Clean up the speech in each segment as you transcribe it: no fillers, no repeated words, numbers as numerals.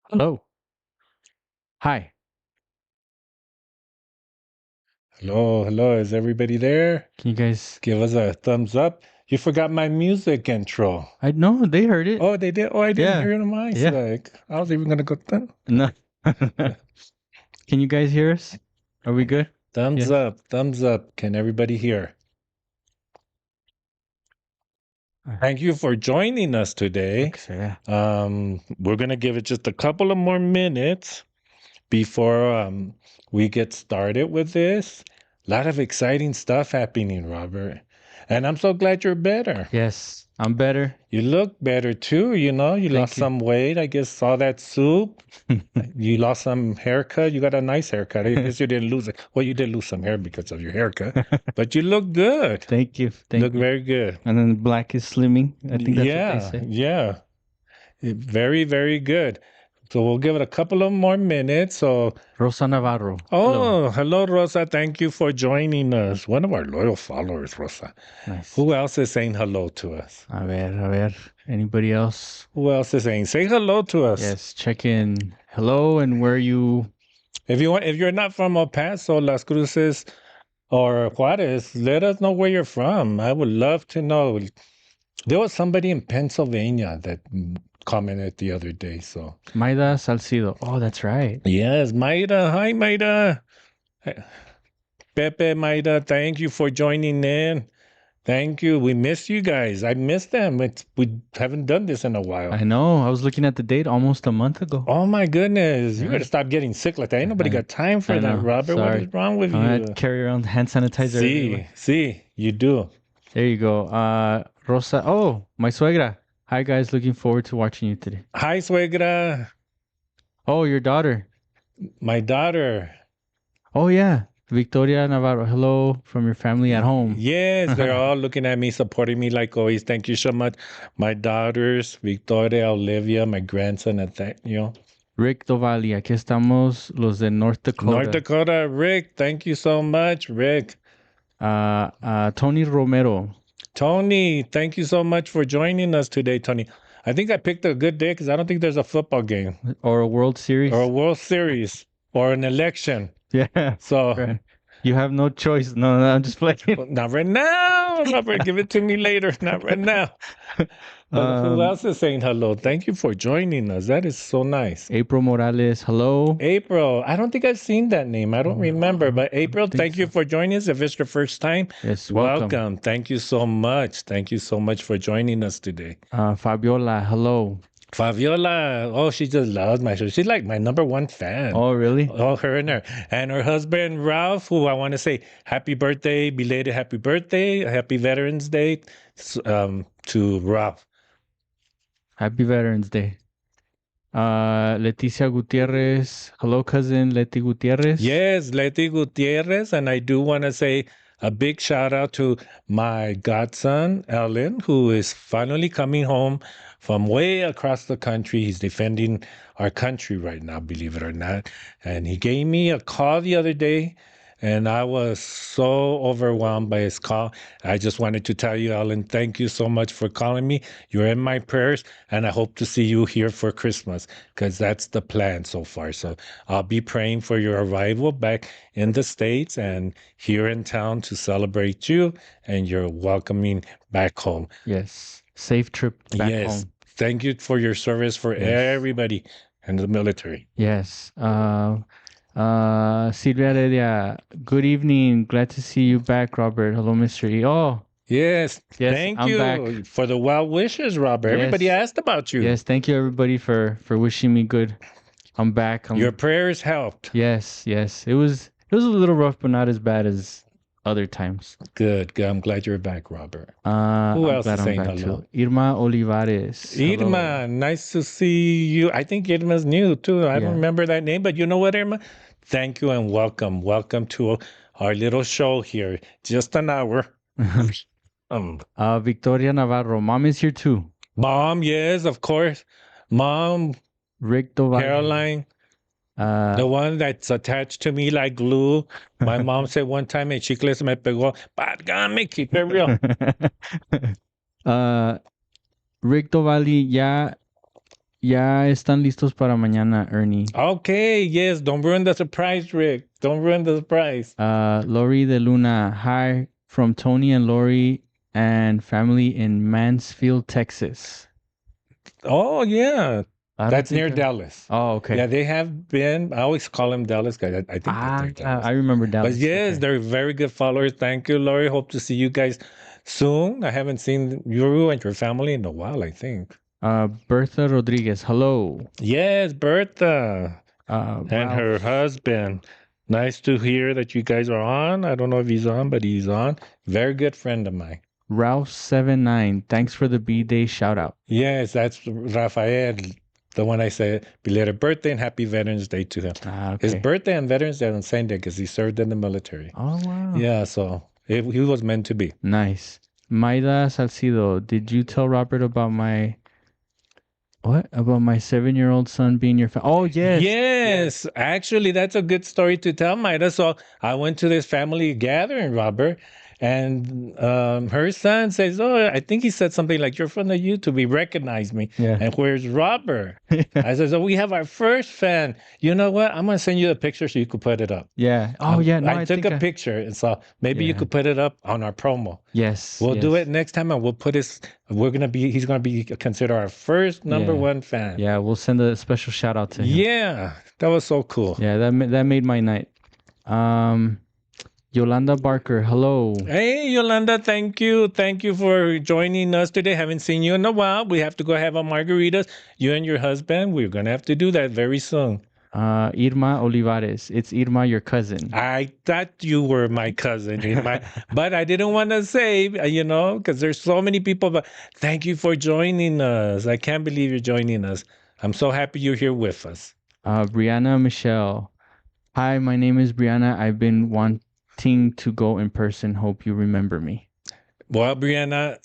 Hello. Hi. Hello, hello. Is everybody there? Can you guys? Give us a thumbs up. You forgot my music intro. I know they heard it. Oh, they did. Oh, I didn't Yeah. hear it on my Yeah. side. I was even gonna go No. Can you guys hear us? Are we good? thumbs Yes. up, thumbs up. Can everybody hear? Thank you for joining us today. Okay, so yeah. We're gonna give it just a couple of more minutes before we get started with this. A lot of exciting stuff happening, Robert. And I'm so glad you're better. Yes, I'm better. You look better too, you lost Thank you. some weight. I guess saw that soup. You lost some haircut. You got a nice haircut. I guess you didn't lose it. Well, you did lose some hair because of your haircut, but you look good. Thank you. Look Thank you. very good. And then black is slimming. I think that's what they Yeah, say. yeah. Very, very good. So we'll give it a couple of more minutes. So, Rosa Navarro. Hello. oh, hello, Rosa. Thank you for joining us. One of our loyal followers, Rosa. Nice. Who else is saying hello to us? A ver. Anybody else? Who else is saying, say hello to us? Yes, check in. Hello, and where you? If you're not from El Paso, Las Cruces, or Juarez, let us know where you're from. I would love to know. There was somebody in Pennsylvania that commented the other day. So Maida Salcido. Oh, that's right. yes, Maida. Hi, Maida. Pepe, Maida. Thank you for joining in. Thank you. We miss you guys. I miss them. We haven't done this in a while. I know. I was looking at the date almost a month ago. Oh my goodness. You Yeah. gotta stop getting sick like that. Ain't nobody got time for I that, know. Robert. What Sorry. is wrong with I you? carry around hand sanitizer everywhere. See, you do. There you go. Rosa. Oh, my suegra. Hi guys, looking forward to watching you today. Hi, suegra. Oh, your daughter. My daughter. Oh yeah, Victoria Navarro. Hello from your family at home. Yes, they're all looking at me, supporting me like always. Thank you so much. My daughters, Victoria, Olivia, my grandson, Nathaniel. Rick Dovali. Aquí estamos los de North Dakota. North Dakota, Rick. Thank you so much, Rick. Tony Romero. Tony, thank you so much for joining us today, Tony. I think I picked a good day because I don't think there's a football game Or a World Series. or a World Series or an election. Yeah. So Right. You have no choice. No, I'm just playing. not right now, Robert. Give it to me later. Not right now. Who else is saying hello? Thank you for joining us. That is so nice. April Morales. Hello. April. I don't think I've seen that name. I don't remember. But April, think thank you for joining us. If it's your first time, Yes, welcome. Thank you so much. Thank you so much for joining us today. Fabiola. Hello. Fabiola. Oh, she just loves my show. She's like my number one fan. Oh, really? Oh, her and her husband Ralph, who I want to say happy birthday, belated happy birthday, happy Veterans Day, to Ralph. Happy Veterans Day. Leticia Gutierrez. Hello, cousin Leti Gutierrez. Yes, Leti Gutierrez, and I do want to say a big shout out to my godson Ellen, who is finally coming home from way across the country. He's defending our country right now, believe it or not. And he gave me a call the other day, and I was so overwhelmed by his call. I just wanted to tell you, Ellen, thank you so much for calling me. You're in my prayers, and I hope to see you here for Christmas because that's the plan so far. So I'll be praying for your arrival back in the States and here in town to celebrate you and your welcoming back home. Yes. Safe trip back Yes. home. Thank you for your service for everybody in the military. Yes. Silvia Heredia. Good evening. Glad to see you back, Robert. Hello, Mr. E. Oh, Yes. Yes, Thank I'm you back. for the well wishes, Robert. Everybody Yes. asked about you. yes. Thank you, everybody, for wishing me good. I'm back. Your prayers helped. Yes. It was a little rough, but not as bad as other times. Good. Good. I'm glad you're back, Robert. Who I'm else glad is I'm saying back hello? too. Irma Olivares. Hello. Irma, nice to see you. I think Irma's new too. I don't remember that name, but you know what, Irma? Thank you and welcome. Welcome to our little show here. Just an hour. Victoria Navarro. Mom is here too. Mom, yes, of course. Mom, Rick Doval. Caroline, the one that's attached to me like glue. My mom said one time, "El chicle se me pegó." Válgame, keep it real. Rick Dovali, Ya están listos para mañana, Ernie. Okay, yes. Don't ruin the surprise, Rick. Don't ruin the surprise. Lori de Luna, hi from Tony and Lori and family in Mansfield, Texas. Oh, yeah. I don't That's think near Dallas. Oh, okay. Yeah, they have been. I always call them Dallas guys. I think that they're Dallas. I remember But Dallas. yes, Okay. they're very good followers. Thank you, Lori. Hope to see you guys soon. I haven't seen you and your family in a while, I think. Bertha Rodriguez, hello. Yes, Bertha and her Ralph. husband. Nice to hear that you guys are on. I don't know if he's on, but he's on. Very good friend of mine. Ralph79, thanks for the B-Day shout out. Yes, that's Rafael, the one I said belated birthday and happy Veterans Day to him. His Okay. birthday and Veterans Day on the same day because he served in the military. Oh, wow. Yeah, so he was meant to be. Nice. Maida Salcido, did you tell Robert about my what? About my 7-year-old son being your Oh, yes. Yes, actually, that's a good story to tell, Maida. So I went to this family gathering, Robert, and her son says, "Oh, I think he said something like, you're from the YouTube." He recognized me. Yeah. And where's Robert? I said, "Oh, we have our first fan. You know what? I'm going to send you a picture so you could put it up." Yeah. Oh, yeah. No, I took think a picture, and so maybe you Yeah. could put it up on our promo. Yes. We'll do yes. it next time, and we'll put his. He's gonna be considered our first number Yeah. one fan. Yeah, we'll send a special shout out to him. Yeah, that was so cool. Yeah, that made my night. Yolanda Barker, hello. Hey, Yolanda, thank you. Thank you for joining us today. Haven't seen you in a while. We have to go have a margaritas. You and your husband, we're going to have to do that very soon. Irma Olivares. It's Irma, your cousin. I thought you were my cousin, Irma, but I didn't want to say, because there's so many people. But thank you for joining us. I can't believe you're joining us. I'm so happy you're here with us. Brianna Michelle. Hi, my name is Brianna. I've been wanting to go in person. Hope you remember me. Well, Brianna,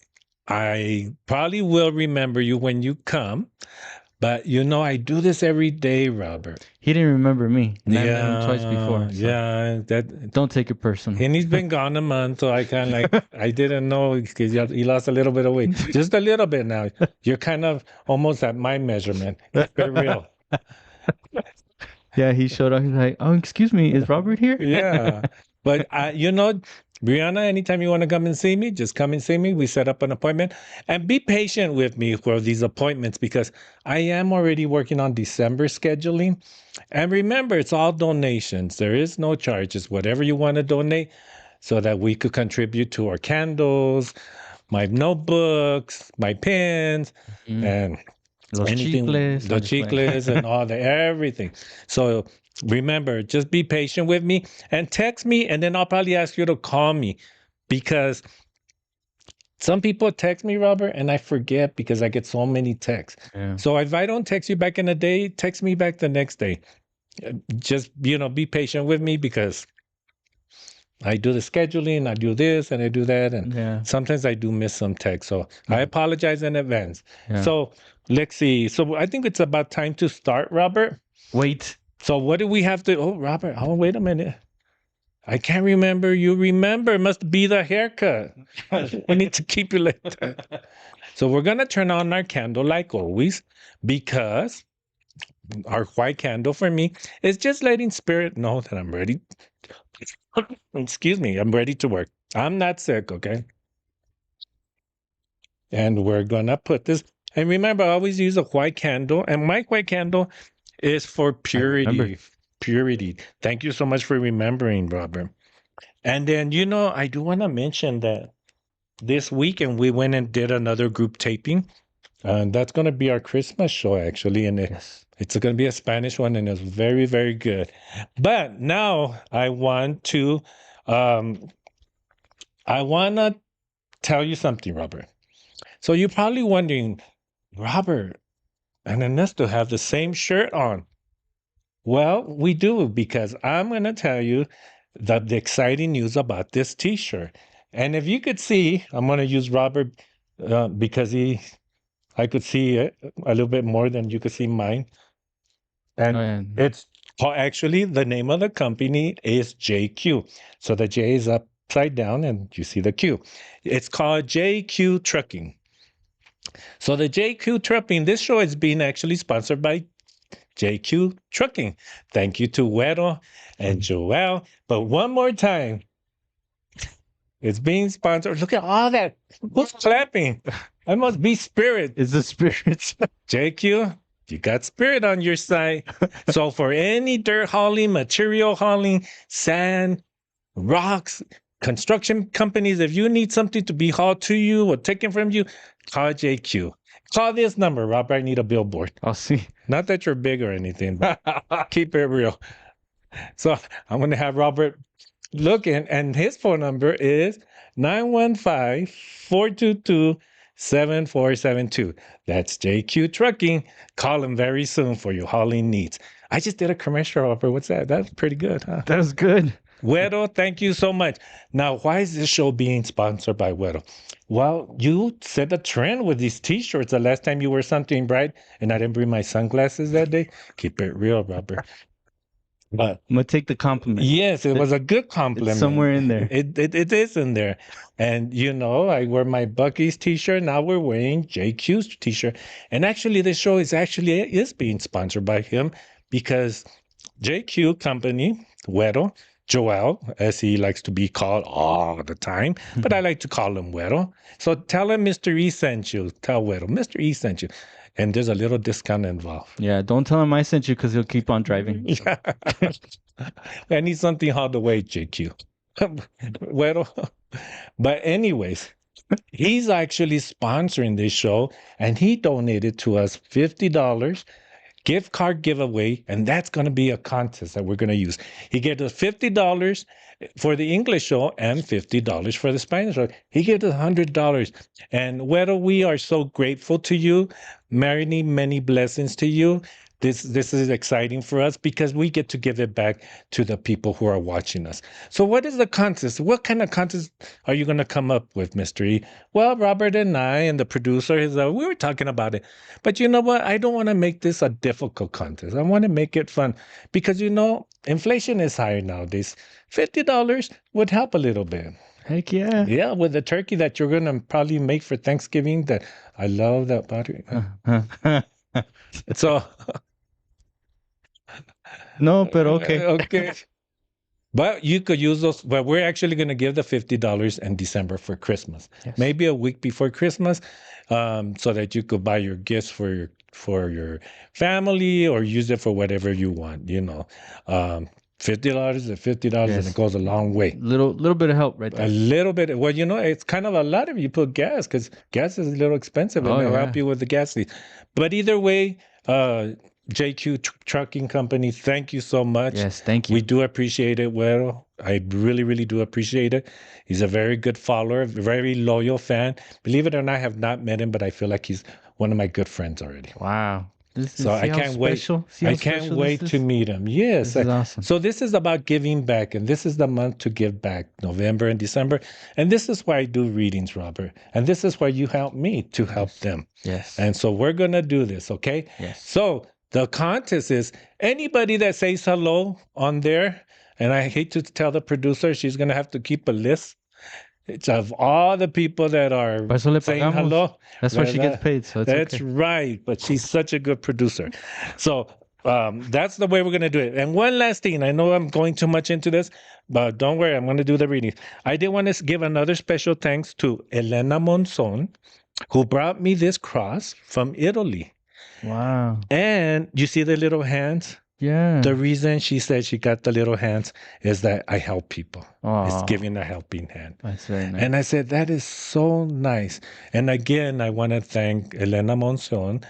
I probably will remember you when you come. But I do this every day, Robert. He didn't remember me. And Yeah, I met him twice before. So yeah. don't take it personal. And he's been gone a month, so I kind of like I didn't know because he lost a little bit of weight, just a little bit now. You're kind of almost at my measurement. For real. Yeah, he showed up. He's like, "Oh, excuse me, is Robert here?" Yeah, but Brianna, anytime you want to come and see me, just come and see me. We set up an appointment, and be patient with me for these appointments because I am already working on December scheduling. And remember, it's all donations. There is no charges. Whatever you want to donate, so that we could contribute to our candles, my notebooks, my pens, and Los anything, chicles. the chicles and all the everything. So remember, just be patient with me and text me, and then I'll probably ask you to call me because some people text me, Robert, and I forget because I get so many texts. Yeah. So if I don't text you back in a day, text me back the next day. Just be patient with me because I do the scheduling, I do this and I do that, and sometimes I do miss some text. So I apologize in advance. Yeah. So let's see. So I think it's about time to start, Robert. Wait. So what do we have to? Oh, Robert, wait a minute. I can't remember. You remember? It must be the haircut. We need to keep you like that. So we're gonna turn on our candle like always, because our white candle for me is just letting spirit know that I'm ready. Excuse me, I'm ready to work. I'm not sick, okay? And we're gonna put this. And remember, I always use a white candle, and my white candle is for purity. Purity. Thank you so much for remembering, Robert. And then, I do want to mention that this weekend we went and did another group taping. And that's going to be our Christmas show, actually. And it's going to be a Spanish one, and it's very, very good. But now I want to tell you something, Robert. So you're probably wondering, Robert and Ernesto have the same shirt on. Well, we do, because I'm going to tell you the exciting news about this T-shirt. And if you could see, I'm going to use Robert because I could see it a little bit more than you could see mine. And it's actually, the name of the company is JQ. So the J is upside down and you see the Q. It's called JQ Trucking. So the JQ Trucking, this show is being actually sponsored by JQ Trucking. Thank you to Wedo and Joel. But one more time, it's being sponsored. Look at all that. Who's clapping? I must be spirit. It's the spirits. JQ, you got spirit on your side. So for any dirt hauling, material hauling, sand, rocks, construction companies, if you need something to be hauled to you or taken from you, call JQ. Call this number, Robert. I need a billboard. I'll see. Not that you're big or anything, but keep it real. So I'm going to have Robert look in, and his phone number is 915-422-7472. That's JQ Trucking. Call him very soon for your hauling needs. I just did a commercial, Robert. What's that? That's pretty good, huh? That was good. Wedo, thank you so much. Now, why is this show being sponsored by Wedo? Well, you set a trend with these T-shirts the last time you wore something bright, and I didn't bring my sunglasses that day. Keep it real, Robert. But I'm gonna take the compliment. yes, it was a good compliment. It's somewhere in there. It is in there. And you know, I wear my Buc-ee's T-shirt. Now we're wearing JQ's T-shirt. And actually, this show is being sponsored by him because JQ Company, Wedo, Joel, as he likes to be called all the time, but I like to call him Wedo. So tell him Mr. E sent you. Tell Wedo, Mr. E sent you. And there's a little discount involved. Yeah, don't tell him I sent you because he'll keep on driving. Yeah. I need something all the way, JQ. Well, but anyways, he's actually sponsoring this show, and he donated to us $50 gift card giveaway, and that's going to be a contest that we're going to use. He gave us $50 for the English show and $50 for the Spanish show. He gave us $100. And Wedo, we are so grateful to you. Many blessings to you. This is exciting for us because we get to give it back to the people who are watching us. So what is the contest? What kind of contest are you going to come up with, Mr. E? Well, Robert and I and the producer, we were talking about it. But you know what? I don't want to make this a difficult contest. I want to make it fun because, you know, inflation is higher nowadays. $50 would help a little bit. Heck yeah. Yeah, with the turkey that you're going to probably make for Thanksgiving that I love that butter. So... No, but okay. Okay. But you could use those. But we're actually going to give the $50 in December for Christmas. Yes. Maybe a week before Christmas, so that you could buy your gifts for your family or use it for whatever you want. You know, $50 is $50, Yes. and it goes a long way. Little bit of help right A there. little bit. Well, you know, it's kind of a lot if you put gas because gas is a little expensive, and Oh, they'll yeah. help you with the gas fees. But either way, JQ Trucking Company, thank you so much. Yes, thank you. We do appreciate it, Wedo. I really do appreciate it. He's a very good follower, very loyal fan. Believe it or not, I have not met him, but I feel like he's one of my good friends already. Wow. This is, So see I how can't wait. special- see how I can't special wait this to is? meet him. Yes. This is awesome. So this is about giving back, and this is the month to give back, November and December. And this is why I do readings, Robert. And this is why you help me to help them. Yes. And so we're going to do this, okay? Yes. So the contest is anybody that says hello on there, and I hate to tell the producer, she's going to have to keep a list. It's of all the people that are Por eso le saying pagamos. hello. That's why she ¿verdad? gets paid, so it's That's okay. right, but she's such a good producer. So that's the way we're going to do it. And one last thing, I know I'm going too much into this, but don't worry, I'm going to do the reading. I did want to give another special thanks to Elena Monzon, who brought me this cross from Italy. Wow. And you see the little hands? Yeah. The reason she said she got the little hands is that I help people. It's Aw. giving a helping hand. That's very nice. And I said, that is so nice. And again, I want to thank Elena Monzon.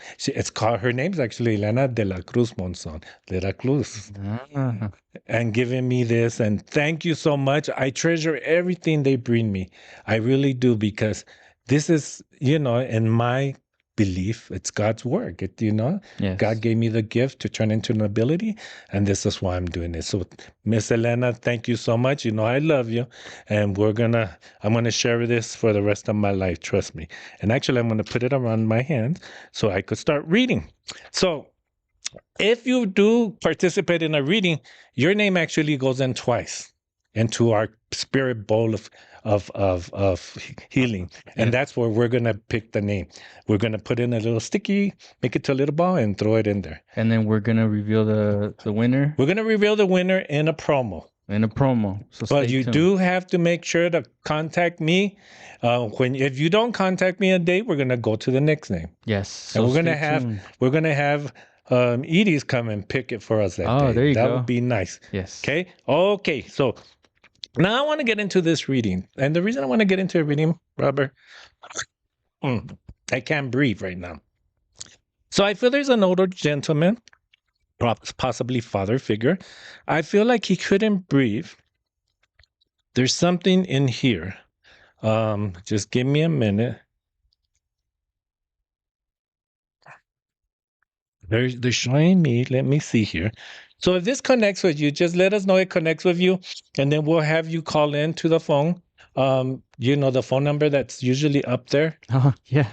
Her name's actually Elena de la Cruz Monzon, de la Cruz, Ah. and giving me this. And thank you so much. I treasure everything they bring me. I really do, because this is, you know, in my belief, it's God's work. Yes. God gave me the gift to turn into an ability, and this is why I'm doing it. So, Miss Elena, thank you so much. You know I love you, and I'm gonna share this for the rest of my life. Trust me. And actually, I'm gonna put it around my hand so I could start reading. So, if you do participate in a reading, your name actually goes in twice into our spirit bowl of healing. And Yeah. that's where we're gonna pick the name. We're gonna put in a little sticky, make it to a little ball, and throw it in there. And then we're gonna reveal the winner We're gonna reveal the winner in a promo. in a promo. So But stay you tuned. do have to make sure to contact me. If you don't contact me a date, we're gonna go to the next name, Yes. So and we're stay gonna have Edie's come and pick it for us that day. Oh, there you that go. would be nice. Yes. Okay. So now I want to get into this reading, and the reason I want to get into a reading, Robert, I can't breathe right now. So I feel there's an older gentleman, possibly father figure. I feel like he couldn't breathe. There's something in here. Just give me a minute. They're showing me. Let me see here. So if this connects with you, just let us know it connects with you, and then we'll have you call in to the phone. The phone number that's usually up there. Oh, yeah.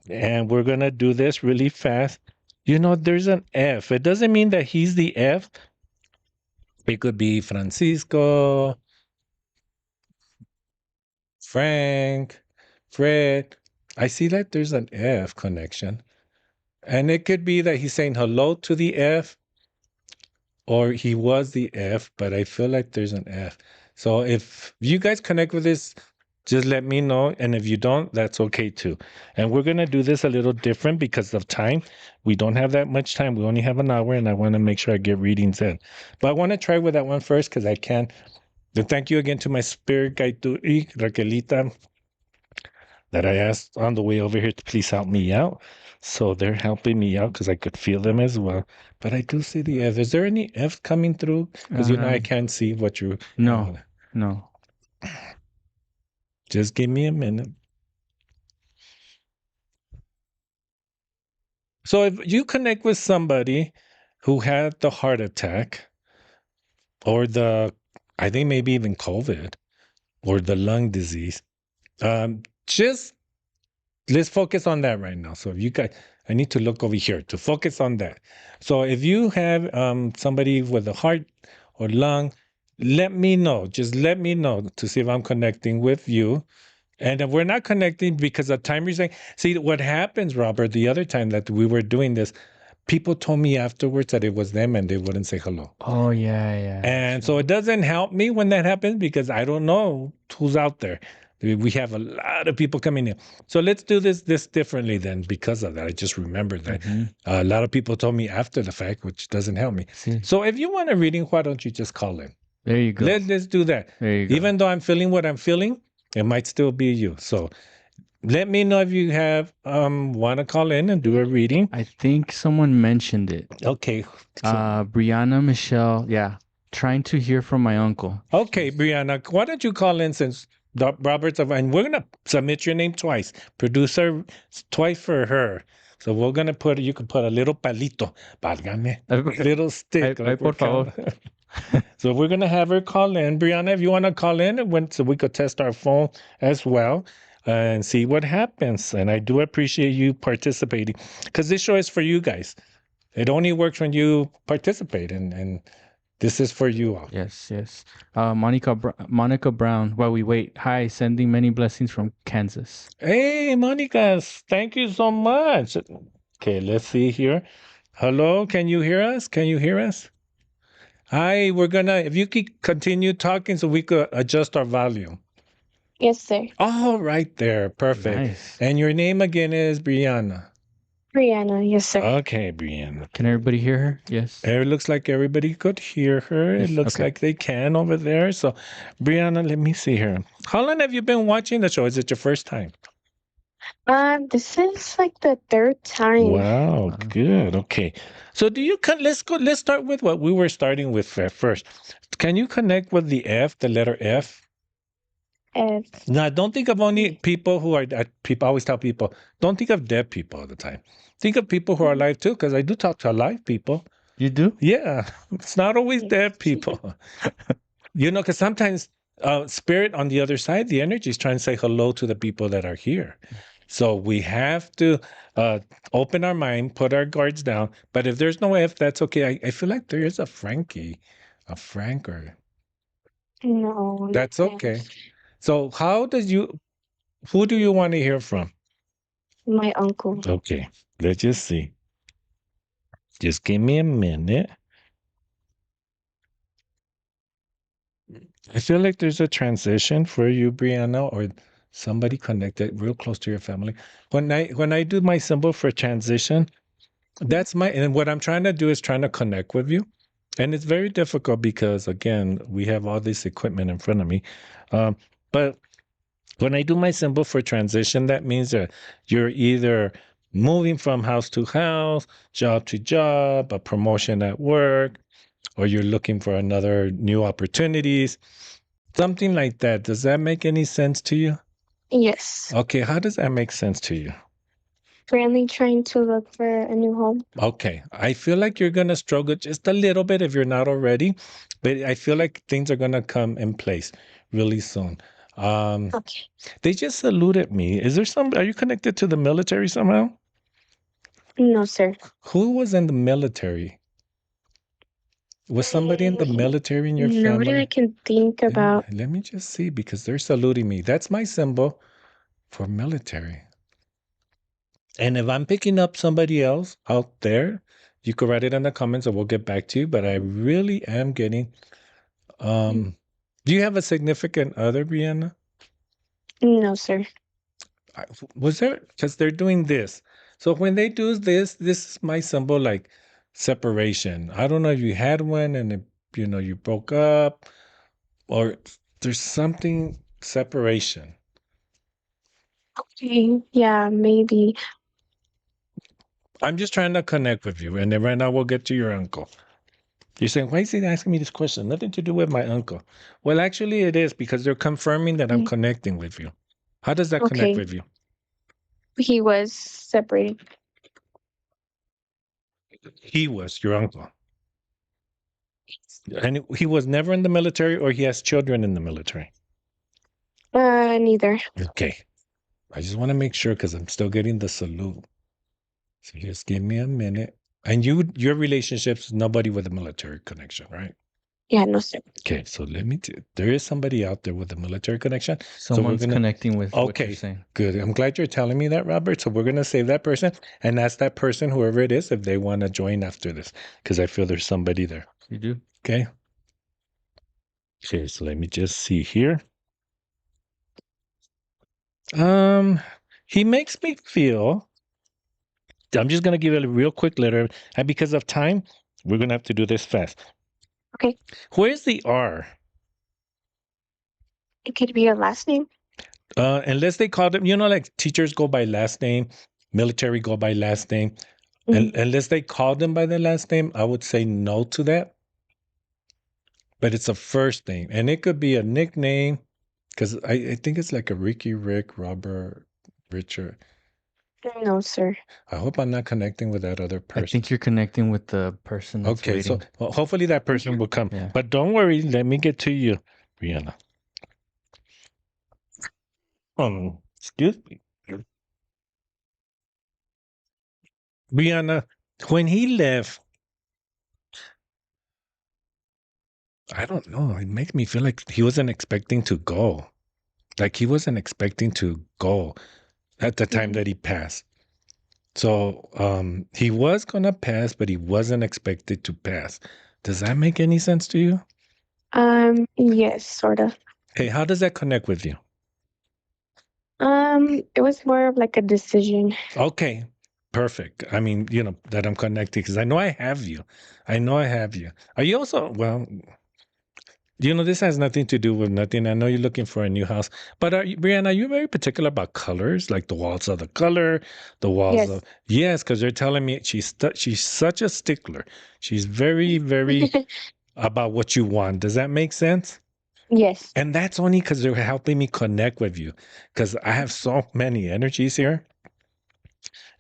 And we're gonna do this really fast. There's an F. It doesn't mean that he's the F. It could be Francisco, Frank, Fred. I see that there's an F connection. And it could be that he's saying hello to the F, or he was the F, but I feel like there's an F. So if you guys connect with this, just let me know. And if you don't, that's okay too. And we're going to do this a little different because of time. We don't have that much time. We only have an hour, and I want to make sure I get readings in. But I want to try with that one first because I can. And thank you again to my spirit guide, Raquelita, that I asked on the way over here to please help me out. So they're helping me out because I could feel them as well. But I do see the F. Is there any F coming through? Because I can't see what you. No. Just give me a minute. So if you connect with somebody who had the heart attack, or I think maybe even COVID, or the lung disease, just let's focus on that right now. So if you guys, I need to look over here to focus on that. So if you have somebody with a heart or lung, let me know. Just let me know to see if I'm connecting with you. And if we're not connecting because of time reason, see what happens, Robert, the other time that we were doing this, people told me afterwards that it was them and they wouldn't say hello. Oh, yeah. And so it doesn't help me when that happens because I don't know who's out there. We have a lot of people coming in. So let's do this differently then because of that. I just remembered that. A lot of people told me after the fact, which doesn't help me. So if you want a reading, why don't you just call in? There you go. Let's do that. There you go. Even though I'm feeling what I'm feeling, it might still be you. So let me know if you have want to call in and do a reading. I think someone mentioned it. Okay. Brianna Michelle, yeah. Trying to hear from my uncle. Okay, Brianna, why don't you call in since Robert's, and we're gonna submit your name twice. Producer twice for her. So we're gonna you could put a little palito, válgame, little stick. Ay, por favor. So we're gonna have her call in. Brianna, if you want to call in, so we could test our phone as well and see what happens. And I do appreciate you participating because this show is for you guys. It only works when you participate, and this is for you all. Yes. Monica Brown, while we wait. Hi, sending many blessings from Kansas. Hey, Monica, thank you so much. Okay, let's see here. Hello, can you hear us? Hi, if you could continue talking so we could adjust our volume. Yes, sir. Oh, right there. Perfect. Nice. And your name again is Brianna. Brianna, yes, sir. Okay, Brianna. Can everybody hear her? Yes. It looks like everybody could hear her. Yes, It looks like they can over there. So, Brianna, let me see here. How long have you been watching the show? Is it your first time? This is like the third time. Wow, good. Okay. So let's start with what we were starting with first. Can you connect with the letter F? F. Now, don't think of only people who are people. I always tell people, don't think of dead people all the time. Think of people who are alive too, because I do talk to alive people. You do? Yeah. It's not always dead people. Because sometimes spirit on the other side, the energy is trying to say hello to the people that are here. So we have to open our mind, put our guards down. But if there's no F, that's okay. I feel like there is a Frankie, a Franker. No. That's okay. So who do you want to hear from? My uncle. Okay, let's just see. Just give me a minute. I feel like there's a transition for you, Brianna, or somebody connected real close to your family. When I do my symbol for transition, and what I'm trying to do is trying to connect with you. And it's very difficult because again, we have all this equipment in front of me. But when I do my symbol for transition, that means that you're either moving from house to house, job to job, a promotion at work, or you're looking for another new opportunities, something like that. Does that make any sense to you? Yes. Okay, how does that make sense to you? Currently trying to look for a new home. Okay, I feel like you're going to struggle just a little bit if you're not already, but I feel like things are going to come in place really soon. Okay. They just saluted me. Are you connected to the military somehow? No, sir. Who was in the military? Was somebody in the military in your Nobody family? I can think about. Let me just see because they're saluting me. That's my symbol for military. And if I'm picking up somebody else out there, you could write it in the comments and we'll get back to you. But I really am getting. Do you have a significant other, Brianna? No, sir. Was there? Because they're doing this. So when they do this is my symbol, like separation. I don't know if you had one and you broke up, or there's something separation. Okay. Yeah, maybe. I'm just trying to connect with you, and then right now we'll get to your uncle. You're saying, why is he asking me this question? Nothing to do with my uncle. Well, actually, it is because they're confirming that I'm connecting with you. How does that connect Okay. with you? He was separated. He was your uncle. And he was never in the military, or he has children in the military? Neither. Okay. I just want to make sure because I'm still getting the salute. So just give me a minute. And your relationships, nobody with a military connection, right? Yeah, no, sir. Okay, so there is somebody out there with a military connection. Someone's connecting with what Okay, you're saying. good. I'm glad you're telling me that, Robert. So we're going to save that person and ask that person, whoever it is, if they want to join after this, because I feel there's somebody there. You do? Okay. Okay, so let me just see here. He makes me feel. I'm just gonna give it a real quick letter, and because of time, we're gonna have to do this fast. Okay. Where's the R? It could be your last name. Unless they call them, like teachers go by last name, military go by last name. And unless they call them by their last name, I would say no to that. But it's a first name, and it could be a nickname, because I think it's like a Ricky, Rick, Robert, Richard. No, sir. I hope I'm not connecting with that other person. I think you're connecting with the person that's Okay, waiting. so well, hopefully that person will come. Yeah. But don't worry, let me get to you, Brianna. Excuse me. Brianna, when he left, I don't know, it makes me feel like he wasn't expecting to go. Like he wasn't expecting to go at the time that he passed. So he was gonna pass, but he wasn't expected to pass. Does that make any sense to you? Yes, sort of. Hey, how does that connect with you? It was more of like a decision. Okay, perfect. I mean, that I'm connected because I know I have you. I know I have you. Are you also, well, this has nothing to do with nothing. I know you're looking for a new house, but Brianna, are you very particular about colors? Like the walls are the color, the walls Yes. of, yes, because they're telling me she's such a stickler. She's very, very about what you want. Does that make sense? Yes. And that's only because they're helping me connect with you because I have so many energies here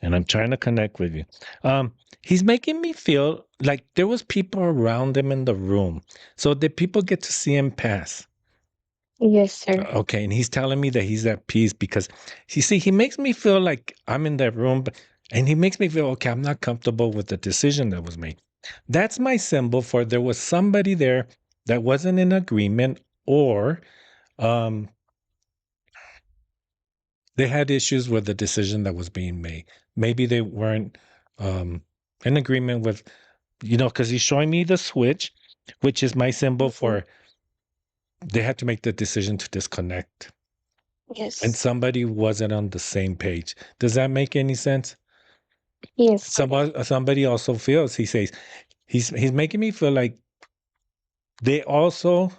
and I'm trying to connect with you. He's making me feel like there was people around him in the room. So did people get to see him pass? Yes, sir. Okay, and he's telling me that he's at peace because you see, he makes me feel like I'm in that room, and he makes me feel okay, I'm not comfortable with the decision that was made. That's my symbol for there was somebody there that wasn't in agreement, or They had issues with the decision that was being made. Maybe they weren't in agreement with, because he's showing me the switch, which is my symbol for they had to make the decision to disconnect. Yes. And somebody wasn't on the same page. Does that make any sense? Yes. Somebody also feels, he says, he's making me feel like they also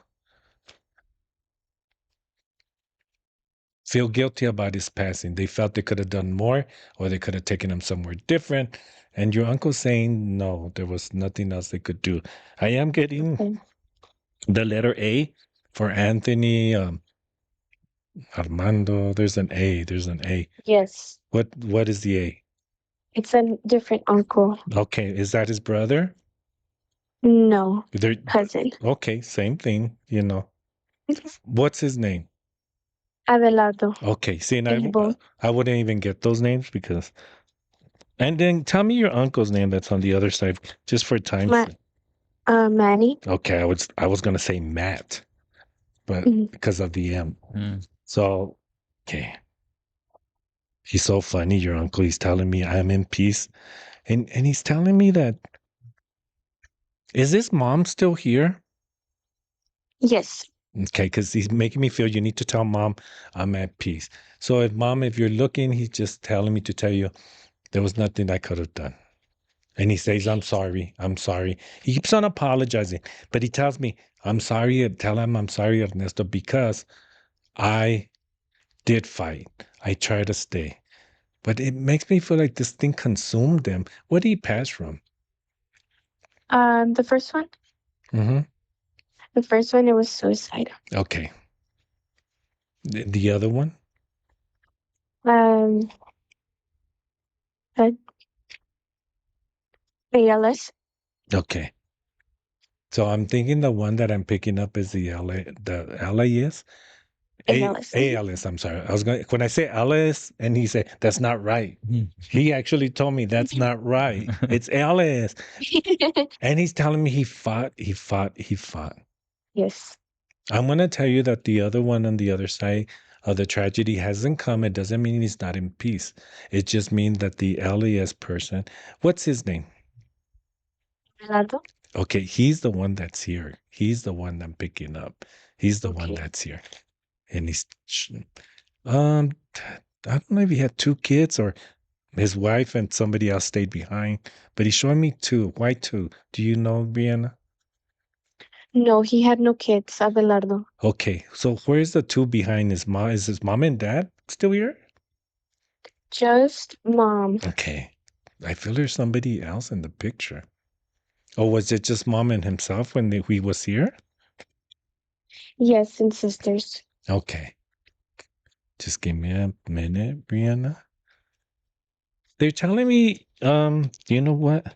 feel guilty about his passing. They felt they could have done more, or they could have taken him somewhere different. And your uncle's saying, no, there was nothing else they could do. I am getting the letter A for Anthony, Armando. There's an A. Yes. What is the A? It's a different uncle. Okay, is that his brother? No, They're, cousin. okay, same thing, What's his name? Abelardo. Okay, see, and Abel. I wouldn't even get those names because. And then tell me your uncle's name that's on the other side, just for time's sake. Manny. Okay, I was gonna say Matt, but because of the M. So, okay. He's so funny, your uncle. He's telling me I'm in peace. And he's telling me that, is his mom still here? Yes. Okay, because he's making me feel you need to tell mom I'm at peace. So if you're looking, he's just telling me to tell you there was nothing I could have done. And he says, I'm sorry. He keeps on apologizing, but he tells me, I'm sorry. Tell him I'm sorry, Ernesto, because I did fight. I tried to stay. But it makes me feel like this thing consumed him. What did he pass from? The first one. Mm-hmm. The first one, it was suicide. Okay. The other one? ALS. Okay. So I'm thinking the one that I'm picking up is the LAS. ALS. I'm sorry. When I say LS, and he said that's not right. He actually told me that's not right. It's ALS, and he's telling me he fought. Yes. I'm gonna tell you that the other one on the other side of the tragedy hasn't come. It doesn't mean he's not in peace. It just means that the LAS person. What's his name? Abelardo. Okay, he's the one that's here. He's the one I'm picking up. He's the one that's here. And he's I don't know if he had 2 kids or his wife and somebody else stayed behind, but he's showing me 2. Why 2? Do you know, Brianna? No, he had no kids, Abelardo. Okay, so where's the 2 behind his mom? Is his mom and dad still here? Just mom. Okay. I feel there's somebody else in the picture. Or was it just mom and himself when he was here? Yes, and sisters. Okay. Just give me a minute, Brianna. They're telling me, you know what?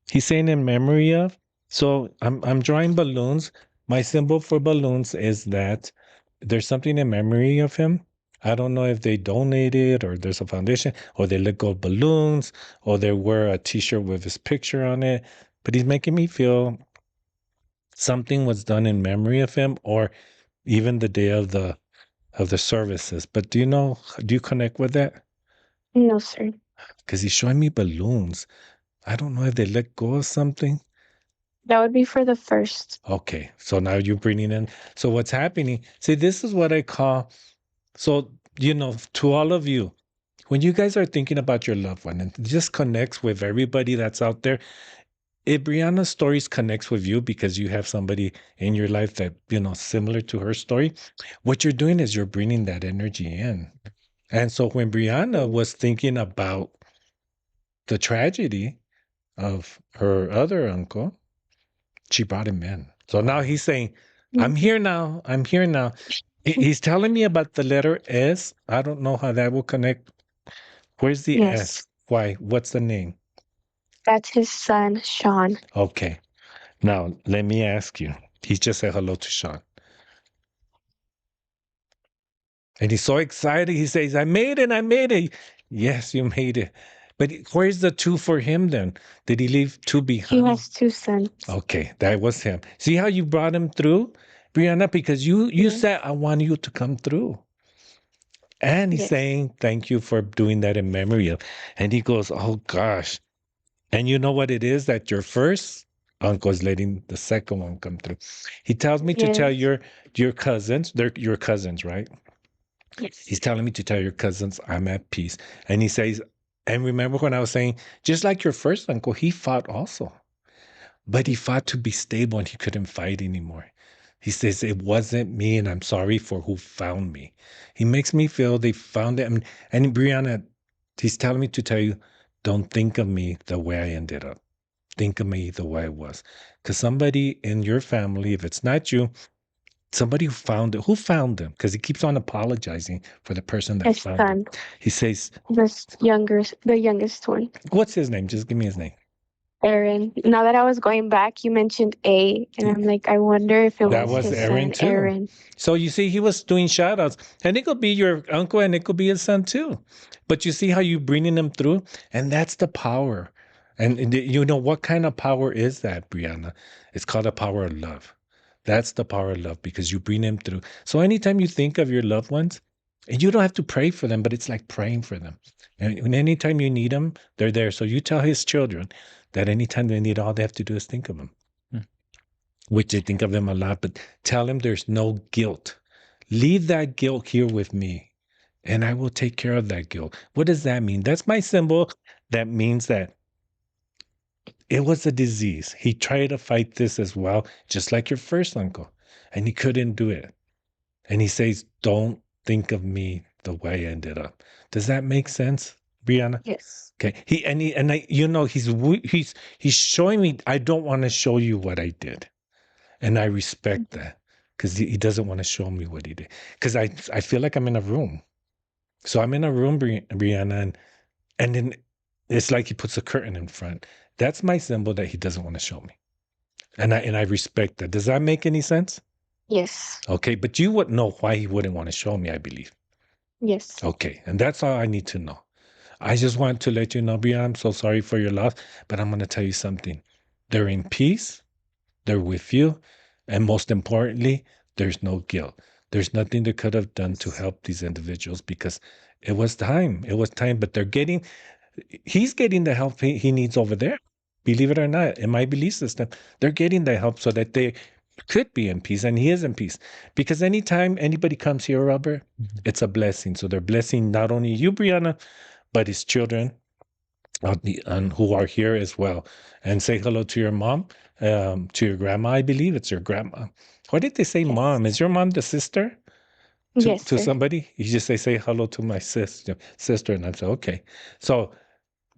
He's saying in memory of. So I'm drawing balloons. My symbol for balloons is that there's something in memory of him. I don't know if they donated or there's a foundation or they let go of balloons or they wear a t-shirt with his picture on it. But he's making me feel something was done in memory of him or even the day of the services. But do you connect with that? No, sir. Because he's showing me balloons. I don't know if they let go of something. That would be for the first. Okay. So now you're bringing in. So what's happening? See, this is what I call. So, to all of you, when you guys are thinking about your loved one and it just connects with everybody that's out there, if Brianna's stories connects with you because you have somebody in your life that, similar to her story, what you're doing is you're bringing that energy in. And so when Brianna was thinking about the tragedy of her other uncle, she brought him in. So now he's saying, I'm here now. He's telling me about the letter S. I don't know how that will connect. Where's the S? Why? What's the name? That's his son, Sean. Okay. Now, let me ask you. He just said hello to Sean. And he's so excited. He says, I made it. Yes, you made it. But where's the 2 for him then? Did he leave 2 behind? He has 2 sons. Okay, that was him. See how you brought him through, Brianna? Because you said, I want you to come through. And he's Yes. saying, thank you for doing that in memory of. And he goes, oh gosh. And you know what it is that your first uncle is letting the second one come through. He tells me to tell Yes. your cousins, they're your cousins, right? Yes. He's telling me to tell your cousins I'm at peace. And he says, and remember when I was saying, just like your first uncle, he fought also, but he fought to be stable and he couldn't fight anymore. He says, it wasn't me and I'm sorry for who found me. He makes me feel they found it. And Brianna, he's telling me to tell you, don't think of me the way I ended up. Think of me the way I was. Because somebody in your family, if it's not you, somebody who found them, because he keeps on apologizing for the person that His found him. son, He says, the youngest one, what's his name? Just give me his name. Aaron. Now that I was going back, you mentioned A, and I'm like, I wonder if it That was was his Aaron son, too. Aaron. So you see, he was doing shout outs, and it could be your uncle and it could be his son too. But you see how you bringing them through, and that's the power. And you know what kind of power is that, Brianna? It's called the power of love. That's the power of love because you bring them through. So anytime you think of your loved ones, and you don't have to pray for them, but it's like praying for them. And anytime you need them, they're there. So you tell his children that anytime they need, all they have to do is think of him, which they think of them a lot, but tell him there's no guilt. Leave that guilt here with me, and I will take care of that guilt. What does that mean? That's my symbol. That means that it was a disease. He tried to fight this as well, just like your first uncle, and he couldn't do it. And he says, don't think of me the way I ended up. Does that make sense, Brianna? Yes. Okay. He's showing me, I don't want to show you what I did. And I respect that because he doesn't want to show me what he did. Because I feel like I'm in a room. So I'm in a room, Brianna, and then it's like he puts a curtain in front. That's my symbol that he doesn't want to show me. And I respect that. Does that make any sense? Yes. Okay, but you wouldn't know why he wouldn't want to show me, I believe. Yes. Okay, and that's all I need to know. I just want to let you know, Brianna, I'm so sorry for your loss, but I'm going to tell you something. They're in peace. They're with you. And most importantly, there's no guilt. There's nothing they could have done to help these individuals because it was time. It was time, but he's getting the help he needs over there. Believe it or not, in my belief system, they're getting the help so that they could be in peace, and he is in peace. Because anytime anybody comes here, Robert, it's a blessing. So they're blessing not only you, Brianna, but his children who are here as well. And say hello to your mom, to your grandma. I believe it's your grandma. Why did they say Yes. mom? Is your mom the sister Yes, to sir. somebody? You just say hello to my sister, and I say, okay. So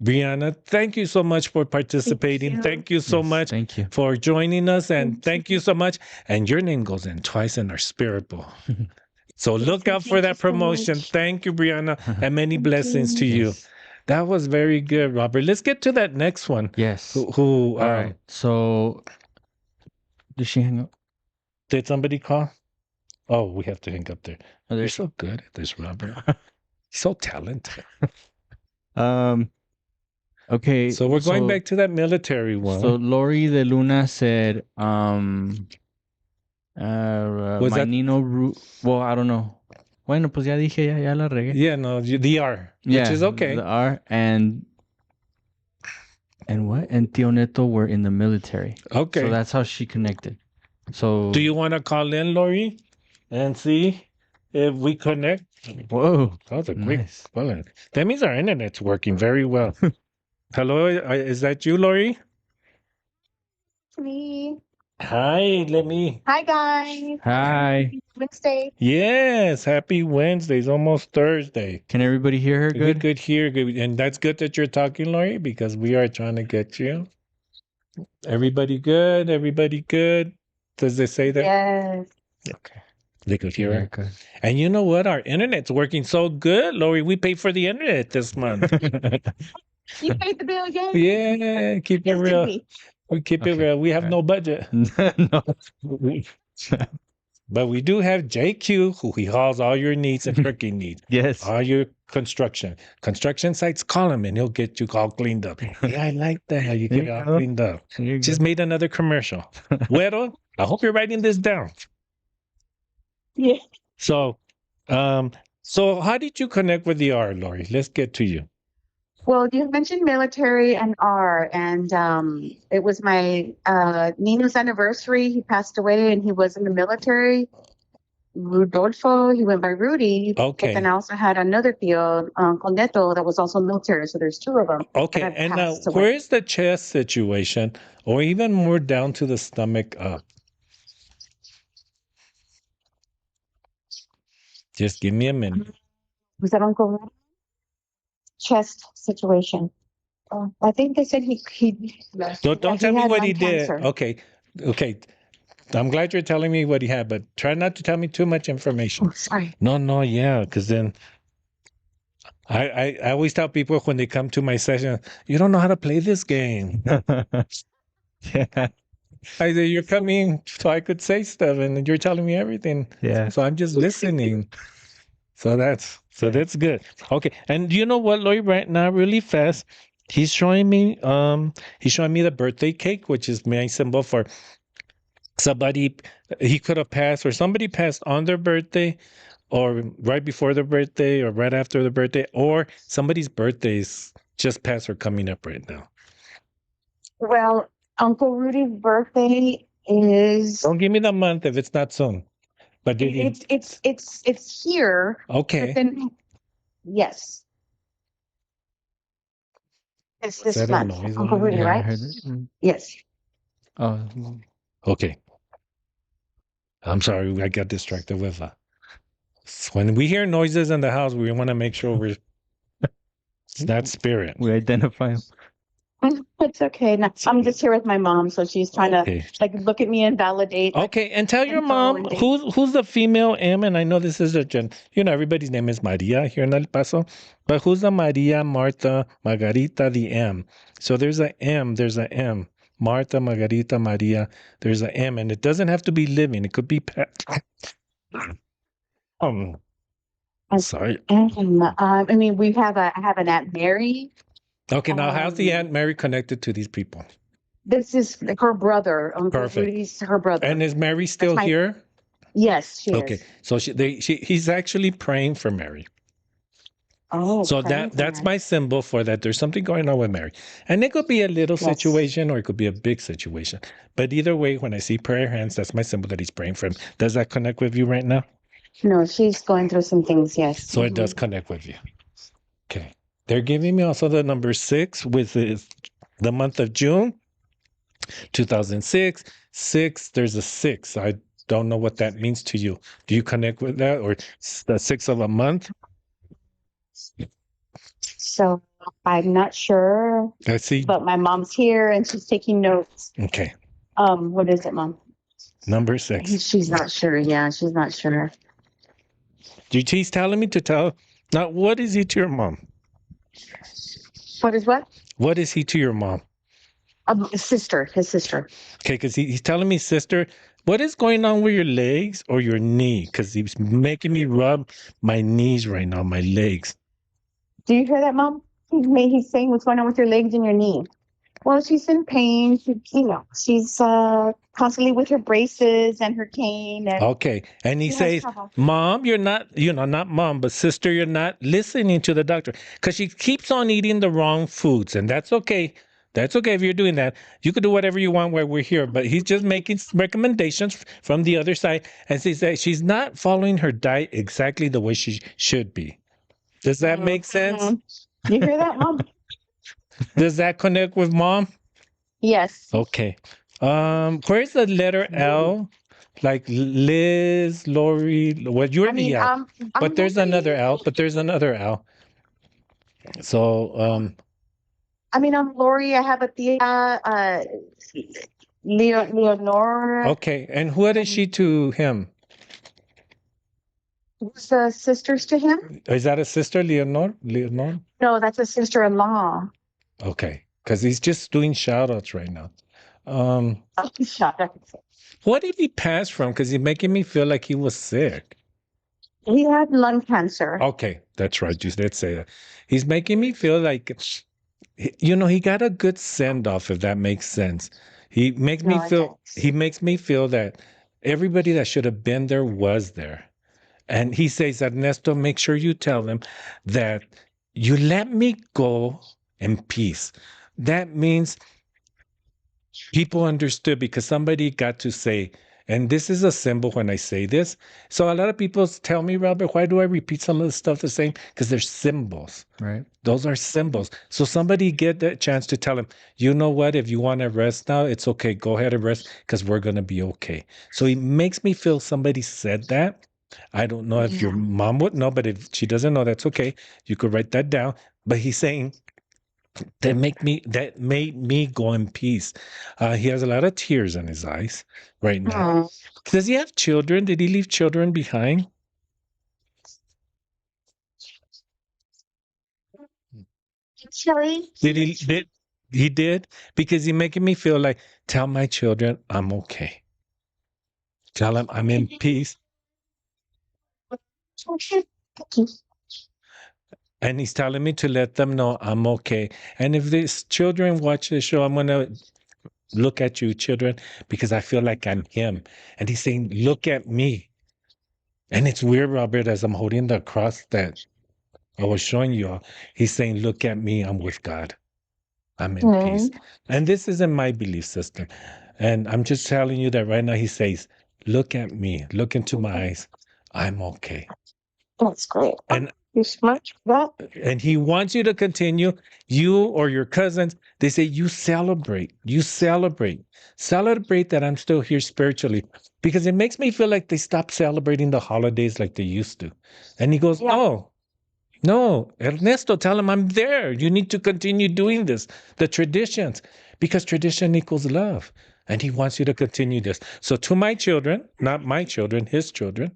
Brianna, thank you so much for participating. you. Thank you so Yes, much thank you. for joining us. And Thank thank you so much. And your name goes in twice in our spirit bowl. So Yes, look sir. out for Thank that you so promotion. much. Thank you, Brianna, and many Thank blessings to you. Yes. That was very good, Robert. Let's get to that next one. Yes. Who All right. So, did she hang up? did somebody call? Oh, we have to hang up there. Oh, You're there's so good at this, Robert. So talented. Okay. So we're going back to that military one. So Lori de Luna said, Was my that- Nino well, I don't know. Bueno, pues ya dije, ya la regué. Yeah, no, the R, Yeah, which is okay. The R and what? And Tio Neto were in the military. Okay. So that's how she connected. So Do you want to call in, Lori, and see if we connect? whoa. That was a quick Nice. call. That means our internet's working very well. Hello, is that you, Lori? Me. Hi, let me. Hi, guys. Hi. Wednesday. Yes, happy Wednesday. It's almost Thursday. Can everybody hear her We good? could hear good. And that's good that you're talking, Lori, because we are trying to get you. Everybody good? Everybody good? Does they say that? Yes. Okay. They could hear Yeah, her. good. And you know what? Our internet's working so good, Lori. We paid for the internet this month. You paid the bill again? Yeah, keep it Yes, real. me. We keep it Okay. real. We have All no budget. No. But we do have JQ, who he hauls all your needs and trucking needs. Yes. All your construction sites, call him and he'll get you all cleaned up. Yeah, I like that. How you There get you all go. cleaned up. There you Just go. made another commercial. Güero, I hope you're writing this down. Yeah. So, So how did you connect with the R, Lori? Let's get to you. Well, you mentioned military and R, and it was my Nino's anniversary. He passed away, and he was in the military. Rodolfo, he went by Rudy. Okay. But then I also had another tío, Uncle Neto, that was also military. So there's two of them. Okay, that have and now passed away. where is the chest situation, or even more down to the stomach up? Just give me a minute. Was that Uncle Rudy? Chest situation. I think they said he Don't tell me had what lung he did. cancer. Okay. I'm glad you're telling me what he had, but try not to tell me too much information. Oh, sorry. No, yeah, because then I always tell people when they come to my session, you don't know how to play this game. Yeah. I say, you're coming so I could say stuff, and you're telling me everything. Yeah. So I'm just listening. So that's good. Okay. And you know what, Lloyd, right now, really fast, he's showing me the birthday cake, which is my symbol for somebody he could have passed, or somebody passed on their birthday, or right before their birthday, or right after the birthday, or somebody's birthdays just passed or coming up right now. Well, Uncle Rudy's birthday is Don't give me the month if it's not soon. But did he? it's here. Okay. But then, yes. It's Was this that a month, noise Uncle on Rudy, there? Yeah, I right? heard it. Mm. Yes. Oh, Okay. I'm sorry, I got distracted with when we hear noises in the house, we want to make sure it's not spirit. we identify him. It's okay. No, I'm just here with my mom, so she's trying Okay. to like look at me and validate. Okay, and tell your info mom and things. who's the female M, and I know this is everybody's name is Maria here in El Paso, but who's the Maria, Marta, Margarita, the M? So there's a M, there's a M. Marta, Margarita, Maria, there's a M, and it doesn't have to be living. It could be sorry. I mean, I have an Aunt Mary. Okay, now how's the Aunt Mary connected to these people? This is her brother. Uncle Perfect. Rudy's her brother. And is Mary still my- here? Yes, she Okay, is. so he's actually praying for Mary. Oh, So praying for that's her. my symbol for that. There's something going on with Mary, and it could be a little Yes. situation or it could be a big situation. But either way, when I see prayer hands, that's my symbol that he's praying for him. Does that connect with you right now? No, she's going through some things. Yes. So it does connect with you. Okay. They're giving me also the number 6 with the month of June, 2006. 6. There's a 6. I don't know what that means to you. Do you connect with that, or the 6th of a month? So I'm not sure, I see. but my mom's here and she's taking notes. Okay. What is it, Mom? Number 6. She's not sure. Yeah, she's not sure. He's telling me to tell. Now, what is he to your mom? What is what? What is he to your mom? His sister. Okay, because he's telling me, sister, what is going on with your legs or your knee? Because he's making me rub my knees right now, my legs. Do you hear that, Mom? He's saying what's going on with your legs and your knee. Well, she's in pain. She's constantly with her braces and her cane. And Okay, and he she has says, trouble. Mom, you're not, not mom, but sister, you're not listening to the doctor because she keeps on eating the wrong foods, and that's okay. That's okay if you're doing that. You could do whatever you want while we're here, but he's just making recommendations from the other side, and he says she's not following her diet exactly the way she should be. Does that make sense? Mhm. You hear that, Mom? Does that connect with mom? Yes. Okay. Where's the letter L? Like Liz, Lori, well, you're the L. But there's another L, So, I'm Lori. I have a tia, Leonora. okay. And what is she to him? Who's the sisters to him? Is that a sister, Leonor? No, that's a sister-in-law. Okay. Because he's just doing shout outs right now. Oh, shut up. What did he pass from? Because he's making me feel like he was sick. He had lung cancer. Okay. That's right. You did say that. He's making me feel like, he got a good send off, if that makes sense. He makes me No, it feel, does. he makes me feel that everybody that should have been there was there. And he says, Ernesto, make sure you tell them that you let me go in peace. That means people understood because somebody got to say, and this is a symbol when I say this. So a lot of people tell me, Robert, why do I repeat some of the stuff the same? Because they're symbols. Right. Those are symbols. So somebody get that chance to tell him, you know what? If you want to rest now, it's okay. Go ahead and rest because we're going to be okay. So it makes me feel somebody said that. I don't know if your mom would know, but if she doesn't know, that's okay. You could write that down. But he's saying, that made me go in peace. He has a lot of tears in his eyes right now. Oh, Does he have children? Did he leave children behind? actually, Did he did? Because he's making me feel like, tell my children I'm okay. Tell them I'm in peace. And he's telling me to let them know I'm okay. And if these children watch the show, I'm gonna look at you, children, because I feel like I'm him. And he's saying, look at me. And it's weird, Robert, as I'm holding the cross that I was showing you all, he's saying, look at me, I'm with God. I'm in peace. And this isn't my belief system. And I'm just telling you that right now he says, look at me, look into my eyes. I'm okay. That's great. And You smart for that? and he wants you to continue. You or your cousins, they say, you celebrate that I'm still here spiritually, because it makes me feel like they stopped celebrating the holidays like they used to. And he goes, Yeah. no, Ernesto, tell him I'm there. You need to continue doing this, the traditions, because tradition equals love. And he wants you to continue this. So to my children, not my children, his children,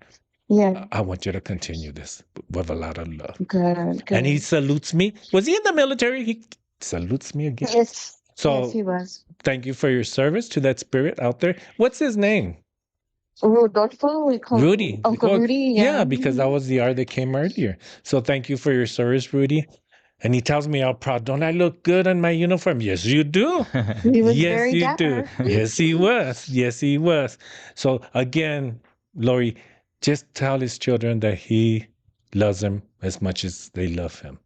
Yeah. I want you to continue this with a lot of love. Good. And he salutes me. Was he in the military? He salutes me again. Yes. So Yes, he was. thank you for your service to that spirit out there. What's his name? Rodolfo, we call Rudy. Uncle Well, Rudy. yeah, because that was the R that came earlier. So thank you for your service, Rudy. And he tells me how proud. Don't I look good in my uniform? Yes, you do. He was Yes, very you dapper. do. Yes, he was. Yes, he was. So again, Lori, just tell his children that he loves them as much as they love him.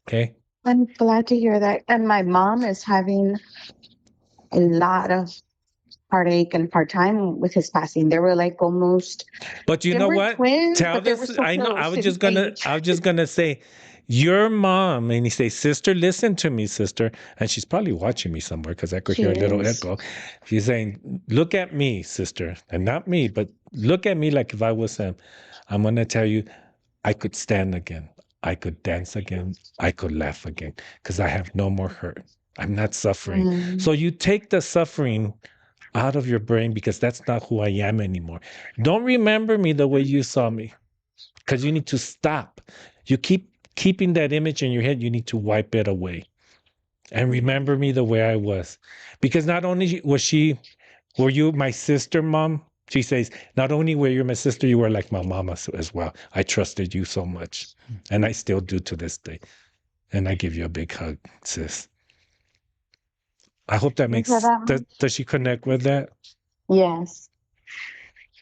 Okay? I'm glad to hear that. And my mom is having a lot of heartache and hard time with his passing. They were like almost. But you They know were what? twins, Tell but they were this. so I know. I close was in just gonna age. say, your mom, and he say, sister, listen to me, sister. And she's probably watching me somewhere because I could hear a little She is. echo. She's saying, look at me, sister, and not me, but look at me like if I was him. I'm gonna tell you, I could stand again. I could dance again. I could laugh again because I have no more hurt. I'm not suffering. Mm. So you take the suffering out of your brain because that's not who I am anymore. Don't remember me the way you saw me because you need to stop. You keep keeping that image in your head. You need to wipe it away and remember me the way I was. Because not only were you my sister, Mom? She says, not only were you my sister, you were like my mama as well. I trusted you so much. And I still do to this day. And I give you a big hug, sis. I hope that makes, for that. does she connect with that? Yes.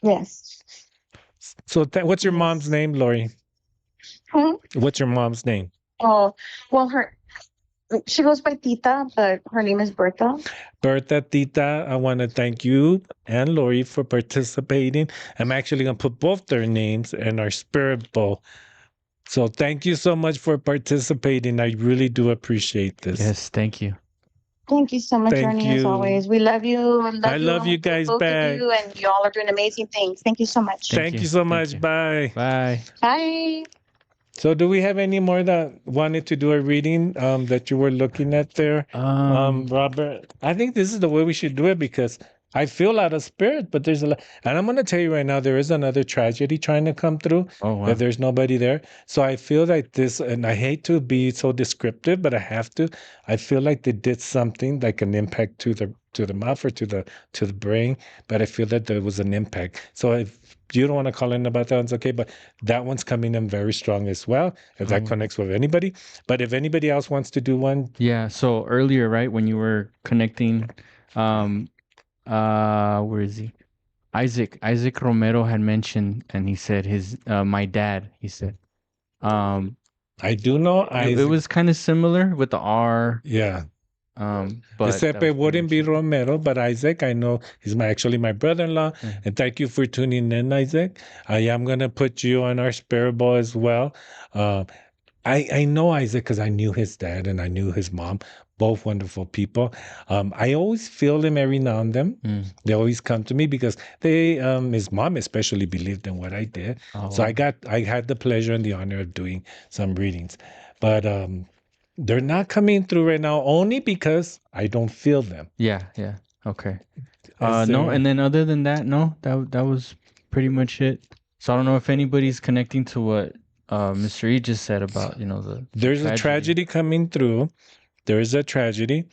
Yes. So what's your mom's Yes. name, Lori? Hmm? What's your mom's name? Oh, well, she goes by Tita, but her name is Bertha. Bertha, Tita, I want to thank you and Lori for participating. I'm actually going to put both their names in our spirit bowl. So thank you so much for participating. I really do appreciate this. Yes, thank you. Thank you so much, Thank Ernie, as you. always. We love you. I love you guys both back. of you, and you all are doing amazing things. Thank you so much. Thank you so much. you. Bye. Bye. Bye. So do we have any more that wanted to do a reading that you were looking at there? Robert, I think this is the way we should do it because I feel out of spirit, but there's a lot. And I'm going to tell you right now, there is another tragedy trying to come through. Oh, wow. That there's nobody there. So I feel like this, and I hate to be so descriptive, but I have to. I feel like they did something like an impact to the mouth or to the brain, but I feel that there was an impact. So if you don't want to call in about that one's okay, but that one's coming in very strong as well. If that connects with anybody. But if anybody else wants to do one, Yeah. So earlier, right, when you were connecting, where is he? Isaac Romero had mentioned, and he said his my dad. He said, um, I do know it was kind of similar with the R. yeah. But Except that it was pretty wouldn't much be it. Romero, but Isaac, I know he's actually my brother-in-law. Yeah. And thank you for tuning in, Isaac. I am gonna put you on our Sparrow as well. I know Isaac because I knew his dad and I knew his mom, both wonderful people. I always feel them every now and then. Mm. They always come to me because they, his mom especially believed in what I did. So Oh. I had the pleasure and the honor of doing some readings, but they're not coming through right now only because I don't feel them. Yeah. Okay. Is No, there- and then other than that, no, that was pretty much it. So I don't know if anybody's connecting to what Mr. E just said about, the there's a tragedy coming through. There is a tragedy.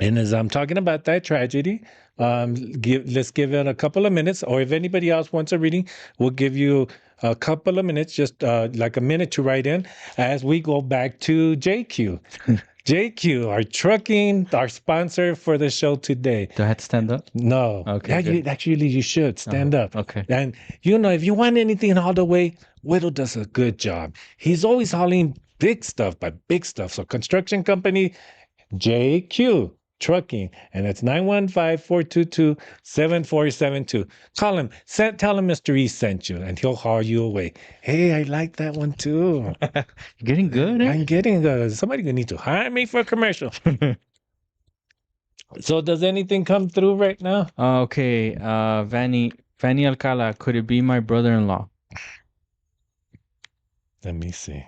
And as I'm talking about that tragedy, let's give it a couple of minutes, or if anybody else wants a reading, we'll give you a couple of minutes, just like a minute to write in as we go back to JQ. JQ, our trucking, our sponsor for the show today. Do I have to stand up? No. Okay, Yeah, good. actually, you should stand up. Okay. And, if you want anything all the way, Whittle does a good job. He's always hauling big stuff, but big stuff. So construction company, JQ Trucking, and it's 915-422-7472. Call him, tell him Mr. E sent you, and he'll haul you away. Hey, I like that one too. You're getting good, eh? I'm getting good. Somebody gonna need to hire me for a commercial. So does anything come through right now? Okay. Vanny Alcala, could it be my brother-in-law? Let me see.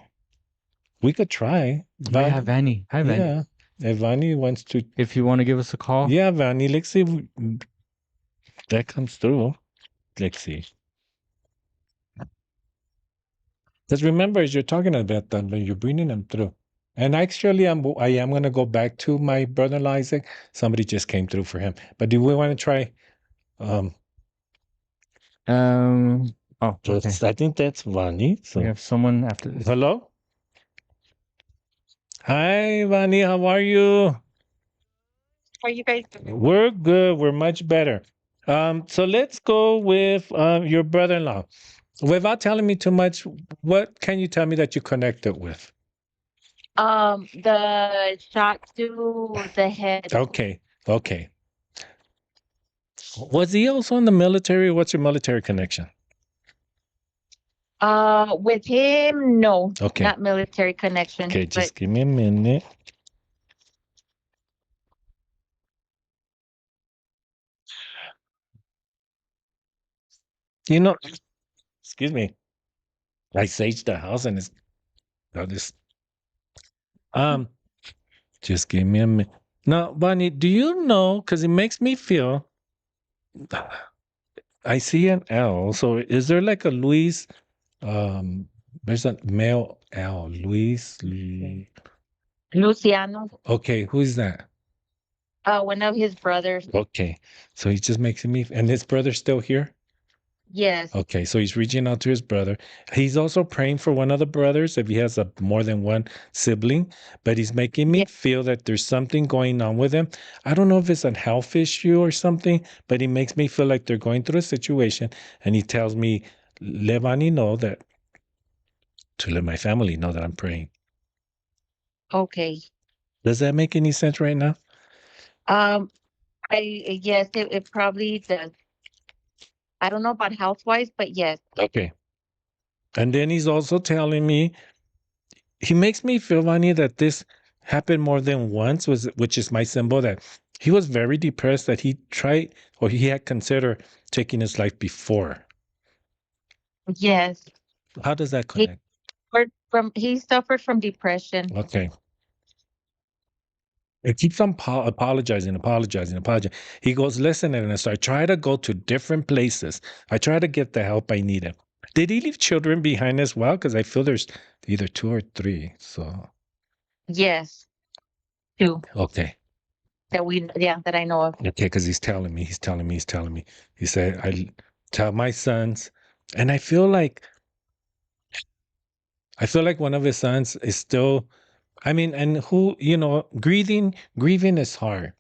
We could try. Yeah, Vanny. Hi, Vanny. Yeah. If Vanny wants to. If you want to give us a call. Yeah, Vanny, let's see if that comes through. Let's see. Because remember, as you're talking about them, you're bringing them through. And actually, I am going to go back to my brother-in-law, Isaac. Somebody just came through for him. But do we want to try? Oh, okay. I think that's Vanny. So. We have someone after this. Hello? Hi, Vanny. How are you? How are you guys doing? We're good. We're much better. So let's go with your brother-in-law. Without telling me too much, what can you tell me that you connected with? The shot to the head. Okay. Was he also in the military? What's your military connection? With him, no, Okay. not military connection. Okay, but just give me a minute. Excuse me. I saged the house and it's got this. Just give me a minute. Now, Bonnie, do you know? Because it makes me feel. I see an L. So is there like a Luis? There's a male L. Luis. Luciano, Okay, who is that? one of his brothers. Okay, so he just makes me. And his brother's still here. Yes, Okay, so he's reaching out to his brother. He's also praying for one of the brothers if he has more than one sibling, but he's making me Yeah. feel that there's something going on with him. I don't know if it's a health issue or something, but he makes me feel like they're going through a situation, and he tells me, let Vani know that, to let my family know that I'm praying. okay. Does that make any sense right now? Yes, it probably does. I don't know about health-wise, but yes. Okay. And then he's also telling me, he makes me feel, Vani, that this happened more than once, which is my symbol that he was very depressed, that he tried or he had considered taking his life before. Yes. How does that connect? He suffered from depression. Okay. It keeps on apologizing. He goes, listen, Ernesto, I try to go to different places. I try to get the help I needed. Did he leave children behind as well? Because I feel there's either 2 or 3. So. Yes. 2 Okay. that I know of. Okay, because he's telling me. He said, I tell my sons, and I feel like one of his sons is still, and who, grieving is hard.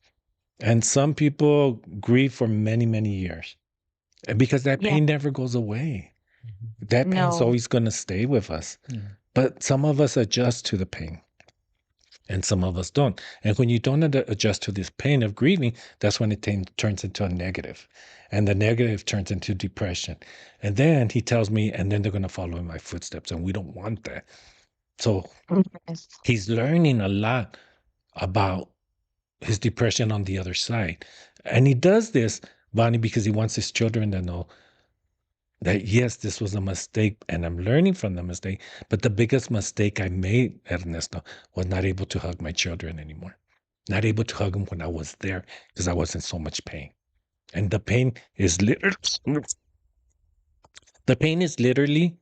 And some people grieve for many, many years. And because that Yeah. pain never goes away. That pain's No. always going to stay with us. Yeah. But some of us adjust to the pain and some of us don't. And when you don't adjust to this pain of grieving, that's when it turns into a negative. And the negative turns into depression. And then he tells me, and then they're going to follow in my footsteps. And we don't want that. So Yes. he's learning a lot about his depression on the other side. And he does this, Bonnie, because he wants his children to know that, yes, this was a mistake and I'm learning from the mistake. But the biggest mistake I made, Ernesto, was not able to hug my children anymore. Not able to hug them when I was there because I was in so much pain. And the pain is literally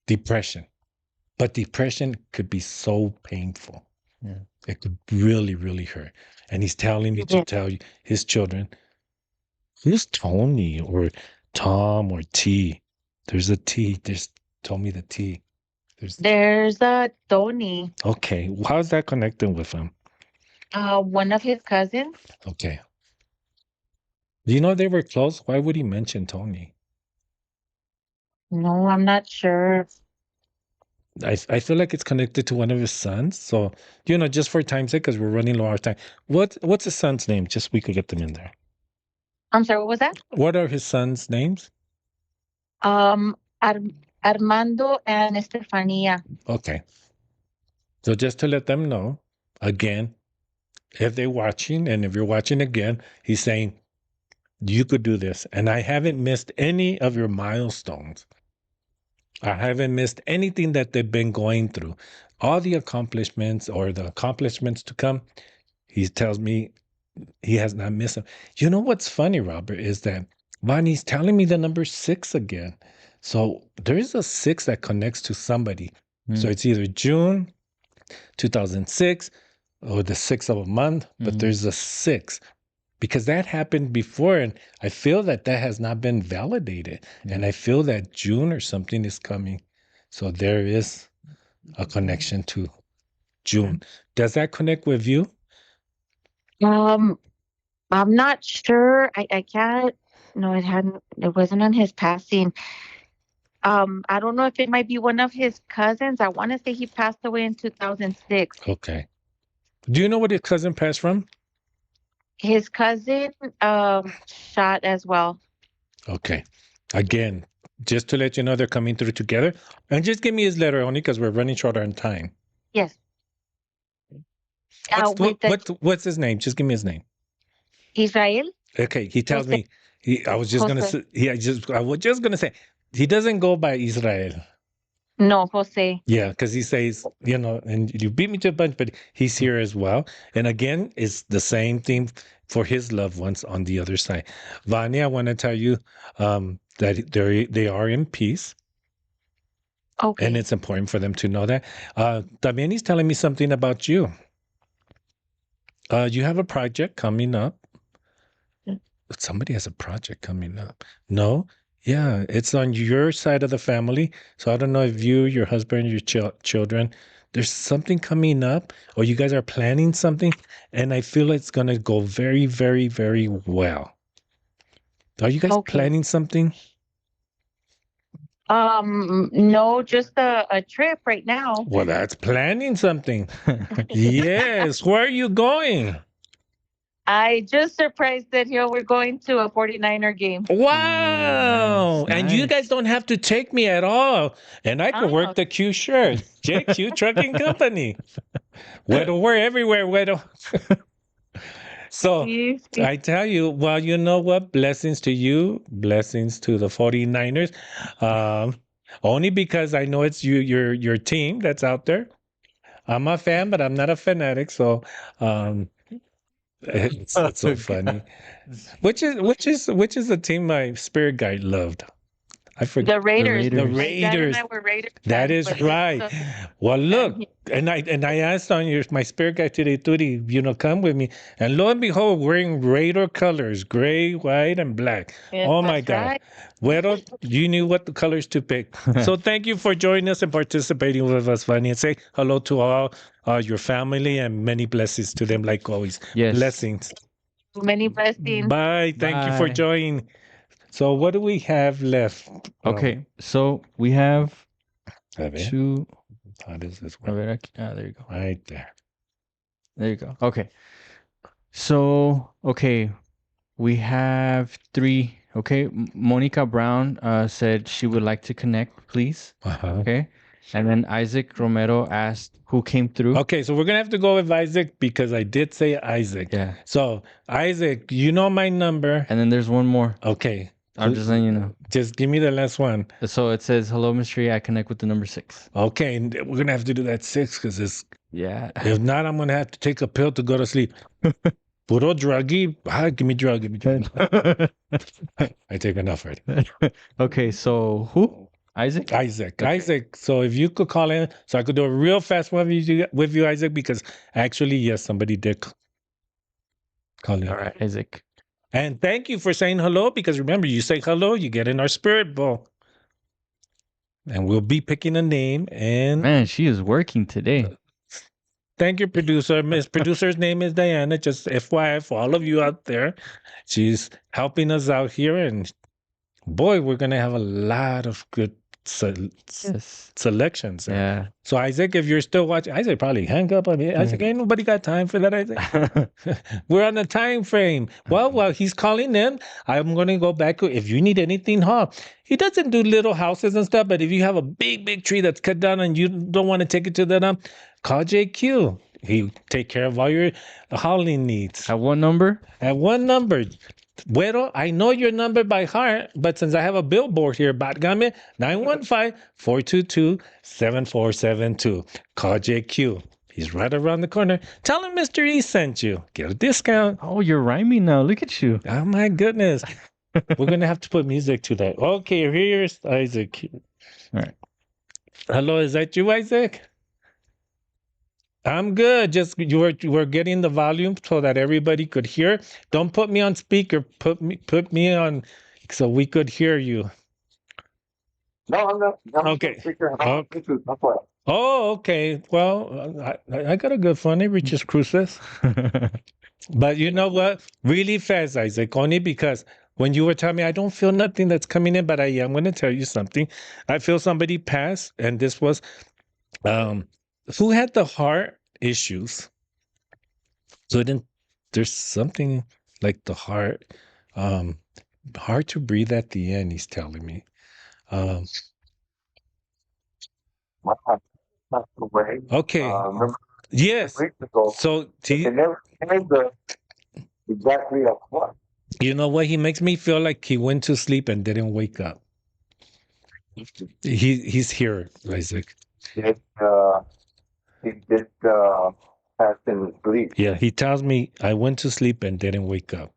depression. But depression could be so painful. Yeah. It could really, really hurt. And he's telling me to Yeah. tell you, his children, who's Tony or Tom or T? There's a T. Told me the T. There's a Tony, Okay. How's that connecting with him? one of his cousins. Okay. Do you know they were close? Why would he mention Tony? No, I'm not sure. I feel like it's connected to one of his sons. So, just for time's sake, because we're running low on time. What's his son's name? Just we could get them in there. I'm sorry, what was that? What are his sons' names? Armando and Estefania. Okay. So just to let them know, again, if they're watching and if you're watching again, he's saying, you could do this. And I haven't missed any of your milestones. I haven't missed anything that they've been going through. All the accomplishments or the accomplishments to come, he tells me he has not missed them. You know what's funny, Robert, is that Bonnie's telling me the number 6 again. So there is a 6 that connects to somebody. So it's either June 2006 or the 6th of a month, but there's a 6 because that happened before. And I feel that has not been validated. And I feel that June or something is coming. So there is a connection to June. Does that connect with you? I'm not sure. I can't. No, it wasn't on his passing. I don't know if it might be one of his cousins. I want to say he passed away in 2006. Okay. Do you know what his cousin passed from? His cousin shot as well. Okay. Again, just to let you know, they're coming through together. And just give me his letter only because we're running short on time. Yes. What's his name? Just give me his name. Israel. Okay. He tells Jose. me, I was just going to say, I was just going to say, he doesn't go by Israel. No, Jose. Yeah, because he says, and you beat me to a punch, but he's here as well. And again, it's the same thing for his loved ones on the other side. Vanya, I want to tell you that they are in peace. Okay. And it's important for them to know that. También he's telling me something about you. You have a project coming up. Somebody has a project coming up. No? Yeah, it's on your side of the family. So I don't know if you, your husband, your children, there's something coming up or you guys are planning something. And I feel it's going to go very, very, very well. Are you guys planning something? No, just a trip right now. Well, that's planning something. Yes. Where are you going? I just surprised that we're going to a 49er game. Wow. Nice, And you nice. guys don't have to take me at all. And I can work the Q shirt. JQ Trucking Company. We're everywhere, Wedo. So I tell you, well, you know what? Blessings to you. Blessings to the 49ers. Only because I know it's your team that's out there. I'm a fan, but I'm not a fanatic. So it's so funny. Which is the team my spirit guide loved? I forget. The Raiders. The My dad Raiders. and I were Raiders That fans, is but right. Well, look, and I asked on my spirit guide today, Turi, come with me. And lo and behold, wearing Raider colors, gray, white, and black. Yeah, Oh my that's God. right. Well, you knew what the colors to pick. So thank you for joining us and participating with us, Fanny. And say hello to all your family and many blessings to them, like always. Yes. Blessings. Many blessings. Bye. Thank you for Bye. joining. So what do we have left? Okay, so we have A ver, two. how does this A work? ver, aquí- there you go. Right there. There you go. Okay. So, okay, we have three. Okay, Monica Brown said she would like to connect, please. Uh-huh. Okay. And then Isaac Romero asked who came through. Okay, so we're gonna have to go with Isaac because I did say Isaac. Yeah. So Isaac, you know my number. And then there's one more. Okay. I'm just letting you know. Just give me the last one. So it says, "Hello, Mystery. I connect with the number 6." Okay, and we're gonna have to do that 6 because it's Yeah. if not, I'm gonna have to take a pill to go to sleep. Puro druggy. Give me drug. Give me drug. I take enough already. Okay, so who? Isaac? Isaac. Okay. Isaac. So if you could call in, so I could do a real fast one with you, Isaac, because actually, yes, somebody did call in. All right, Isaac. And thank you for saying hello, because remember, you say hello, you get in our spirit bowl. And we'll be picking a name. And Man, she is working today. thank you, producer. Miss Producer's name is Diana. Just FYI for all of you out there. She's helping us out here. And boy, we're going to have a lot of good Yes. selections. Yeah. So, Isaac, if you're still watching, Isaac probably hang up. I mean, Isaac, ain't nobody got time for that, Isaac. We're on a time frame. Well, while he's calling in, I'm going to go back. If you need anything, he doesn't do little houses and stuff, but if you have a big, big tree that's cut down and you don't want to take it to the dump, call JQ. He take care of all your hauling needs. At what number? At one number. Bueno, I know your number by heart, but since I have a billboard here, Batgame, 915-422-7472. Call JQ. He's right around the corner. Tell him Mr. E sent you. Get a discount. Oh, you're rhyming now. Look at you. Oh, my goodness. We're going to have to put music to that. Okay, here's Isaac. All right. Hello, is that you, Isaac? I'm good. Just you were getting the volume so that everybody could hear. Don't put me on speaker. Put me on so we could hear you. No, I'm not. Okay. Oh, okay. Well, I got a good phone. It reaches cruises. But you know what? Really fast, Isaac. Only because when you were telling me, I don't feel nothing that's coming in, but I am going to tell you something. I feel somebody pass, and this was who had the heart issues. So then there's something like the heart, hard to breathe at the end, he's telling me. Okay. Yes. So They never said the exactly of what. you know what? He makes me feel like he went to sleep and didn't wake up. He's here, Isaac. He did pass in sleep. Yeah, he tells me I went to sleep and didn't wake up.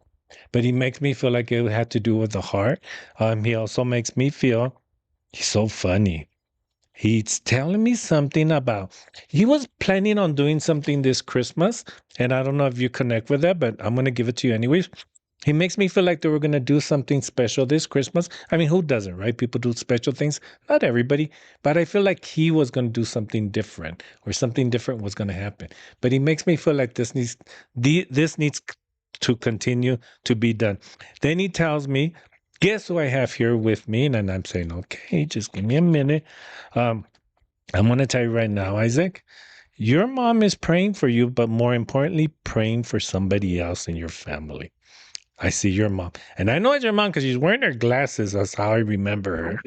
But he makes me feel like it had to do with the heart. He also makes me feel he's so funny. He's telling me something about he was planning on doing something this Christmas, and I don't know if you connect with that, but I'm gonna give it to you anyways. He makes me feel like they were gonna do something special this Christmas. I mean, who doesn't, right? People do special things. Not everybody, but I feel like he was gonna do something different, or something different was gonna happen. But he makes me feel like this needs to continue to be done. Then he tells me, guess who I have here with me? And I'm saying, okay, just give me a minute. I'm going to tell you right now, Isaac, your mom is praying for you, but more importantly, praying for somebody else in your family. I see your mom. And I know it's your mom because she's wearing her glasses. That's how I remember her.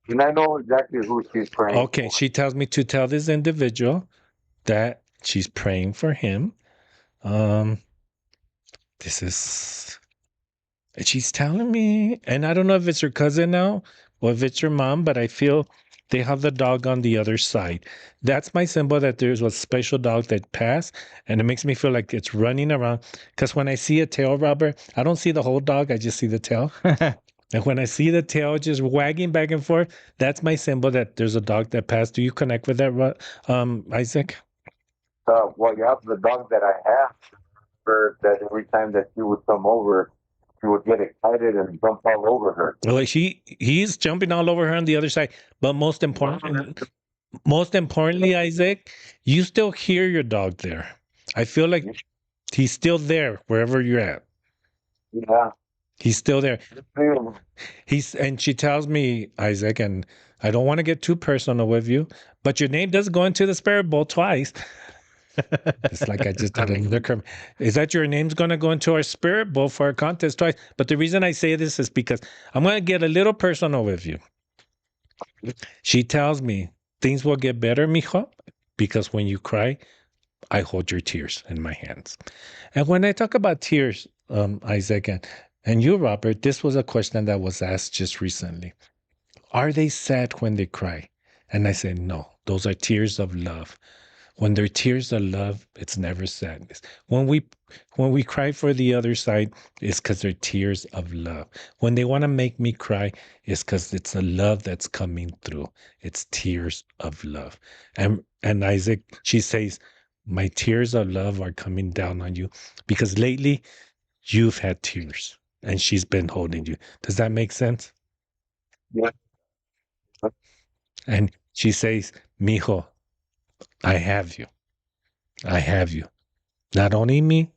And I know exactly who she's praying Okay, for. she tells me to tell this individual that she's praying for him. She's telling me, and I don't know if it's her cousin now or if it's her mom, but I feel they have the dog on the other side. That's my symbol that there's a special dog that passed, and it makes me feel like it's running around. Because when I see a tail, Robert, I don't see the whole dog, I just see the tail. And when I see the tail just wagging back and forth, that's my symbol that there's a dog that passed. Do you connect with that, Isaac? Well, yeah, the dog that I have, that every time that she would come over, she would get excited and jump all over her. Well, he's jumping all over her on the other side. But most importantly, Isaac, you still hear your dog there. I feel like he's still there wherever you're at. Yeah. He's still there. Real. And she tells me, Isaac, and I don't want to get too personal with you, but your name does go into the Spirit Bowl twice. It's like I just did another. Is that your name's going to go into our Spirit Bowl for our contest twice? But the reason I say this is because I'm going to get a little personal with you. She tells me things will get better, mijo, because when you cry, I hold your tears in my hands. And when I talk about tears, Isaac, and you, Robert, this was a question that was asked just recently. Are they sad when they cry? And I say, no, those are tears of love. When they're tears of love, it's never sadness. When we cry for the other side, it's because they're tears of love. When they want to make me cry, it's because it's a love that's coming through. It's tears of love. And Isaac, she says, my tears of love are coming down on you because lately you've had tears and she's been holding you. Does that make sense? Yeah. And she says, mijo, I have you. I have you. Not only me,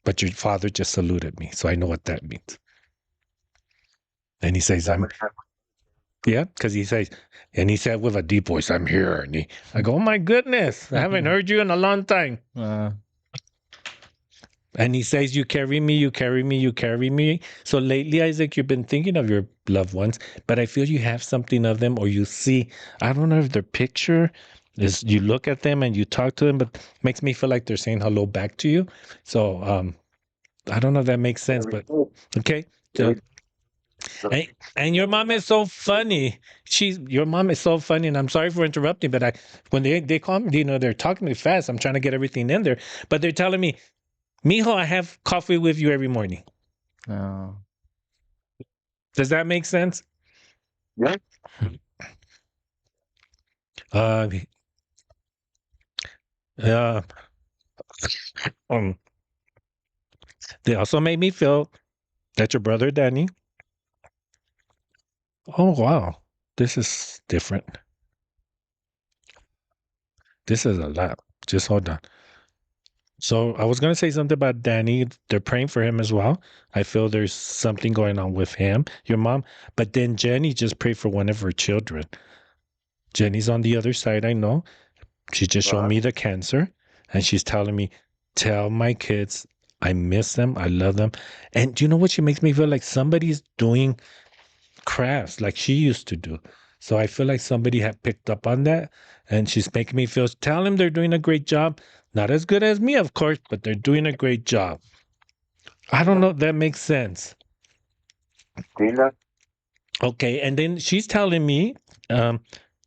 but your father just saluted me. So I know what that means. And he says, yeah, because he says, and he said with a deep voice, I'm here. And I go, oh my goodness, I haven't heard you in a long time. And he says, you carry me, you carry me, you carry me. So lately, Isaac, you've been thinking of your loved ones, but I feel you have something of them or you see, I don't know if their picture is, you look at them and you talk to them, but it makes me feel like they're saying hello back to you. So I don't know if that makes sense, but okay. So, and your mom is so funny. Your mom is so funny, and I'm sorry for interrupting, but when they call me, they're talking to me fast. I'm trying to get everything in there, but they're telling me, mijo, I have coffee with you every morning. Oh. Does that make sense? Yeah. They also made me feel that your brother Danny. Oh wow, this is different. This is a lot. Just hold on. So I was gonna say something about Danny. They're praying for him as well. I feel there's something going on with him, your mom. But then Jenny just prayed for one of her children. Jenny's on the other side, I know. She just showed me the cancer, and she's telling me, tell my kids I miss them, I love them. And do you know what? She makes me feel like somebody's doing crafts like she used to do. So I feel like somebody had picked up on that, and she's making me feel, tell them they're doing a great job. Not as good as me, of course, but they're doing a great job. I don't know if that makes sense. Tina? Okay, and then she's telling me,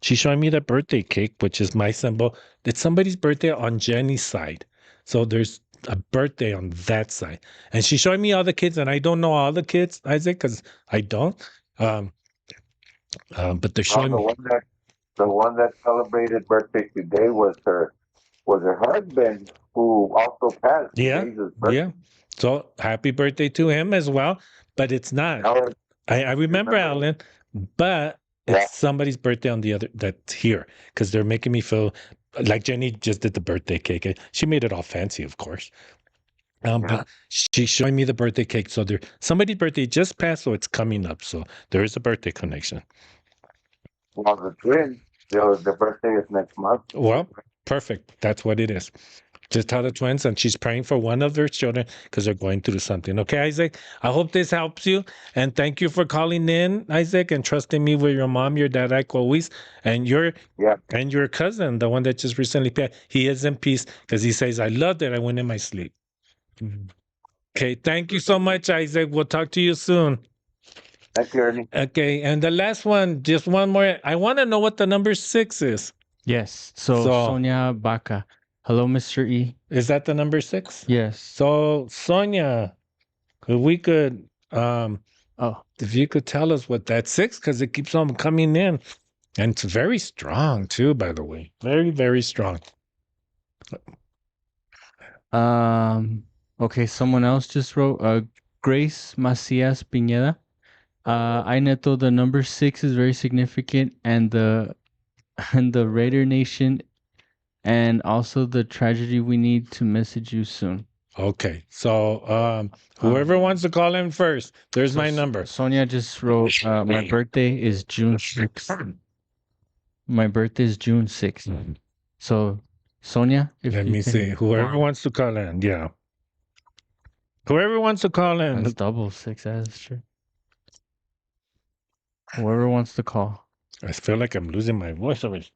she's showing me the birthday cake, which is my symbol. It's somebody's birthday on Jenny's side. So there's a birthday on that side. And she's showing me all the kids, and I don't know all the kids, Isaac, because I don't. But they're showing me. The one that celebrated birthday today was her husband, who also passed. Yeah, yeah. So happy birthday to him as well. But it's not. I remember Alan, but it's somebody's birthday on the other that's here because they're making me feel like Jenny just did the birthday cake. She made it all fancy, of course. But she's showing me the birthday cake. So somebody's birthday just passed, so it's coming up. So there is a birthday connection. Well, the twins, the birthday is next month. Well, perfect. That's what it is. Just tell the twins, and she's praying for one of their children because they're going through something. Okay, Isaac? I hope this helps you. And thank you for calling in, Isaac, and trusting me with your mom, your dad, like always, and your cousin, the one that just recently passed. He is in peace because he says, I loved it. I went in my sleep. Okay, thank you so much, Isaac. We'll talk to you soon. Thank you, Ernie. Okay, and the last one, just one more. I want to know what the number 6 is. Yes. So Sonia Baca. Hello, Mr. E. Is that the number 6? Yes. So Sonia, if we could, if you could tell us what that 6, because it keeps on coming in, and it's very strong too, by the way, very, very strong. Okay, someone else just wrote, Grace Macias Pineda. I Neto, the number 6 is very significant, and the Raider Nation, and also the tragedy we need to message you soon. Okay. So whoever wants to call in first, there's So my number. Sonia just wrote, my birthday is June 6th. My birthday is June 6th. So, Sonia, if Let you me can. see. Whoever wants to call in, yeah. Whoever wants to call in. That's double 6. That's true. Whoever wants to call. I feel like I'm losing my voice already.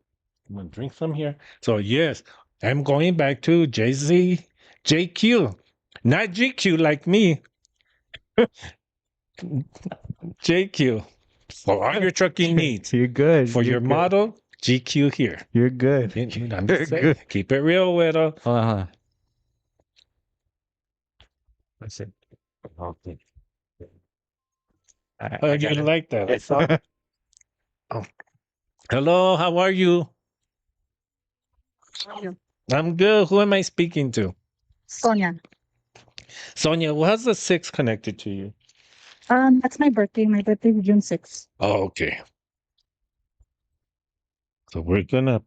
I'm gonna drink some here. So yes, I'm going back to JQ, not GQ like me. JQ for all your trucking needs. You're good. For you're your good. model, GQ here. You're good. I'm You're just saying, good. keep it real, widow. Hold on. That's it. Okay. I Oh, you got it. like that? I saw. Oh. Hello, how are you? I'm good. Who am I speaking to? Sonia. Sonia, how's the 6 connected to you? That's my birthday. My birthday is June 6th. Oh, okay. So we're gonna,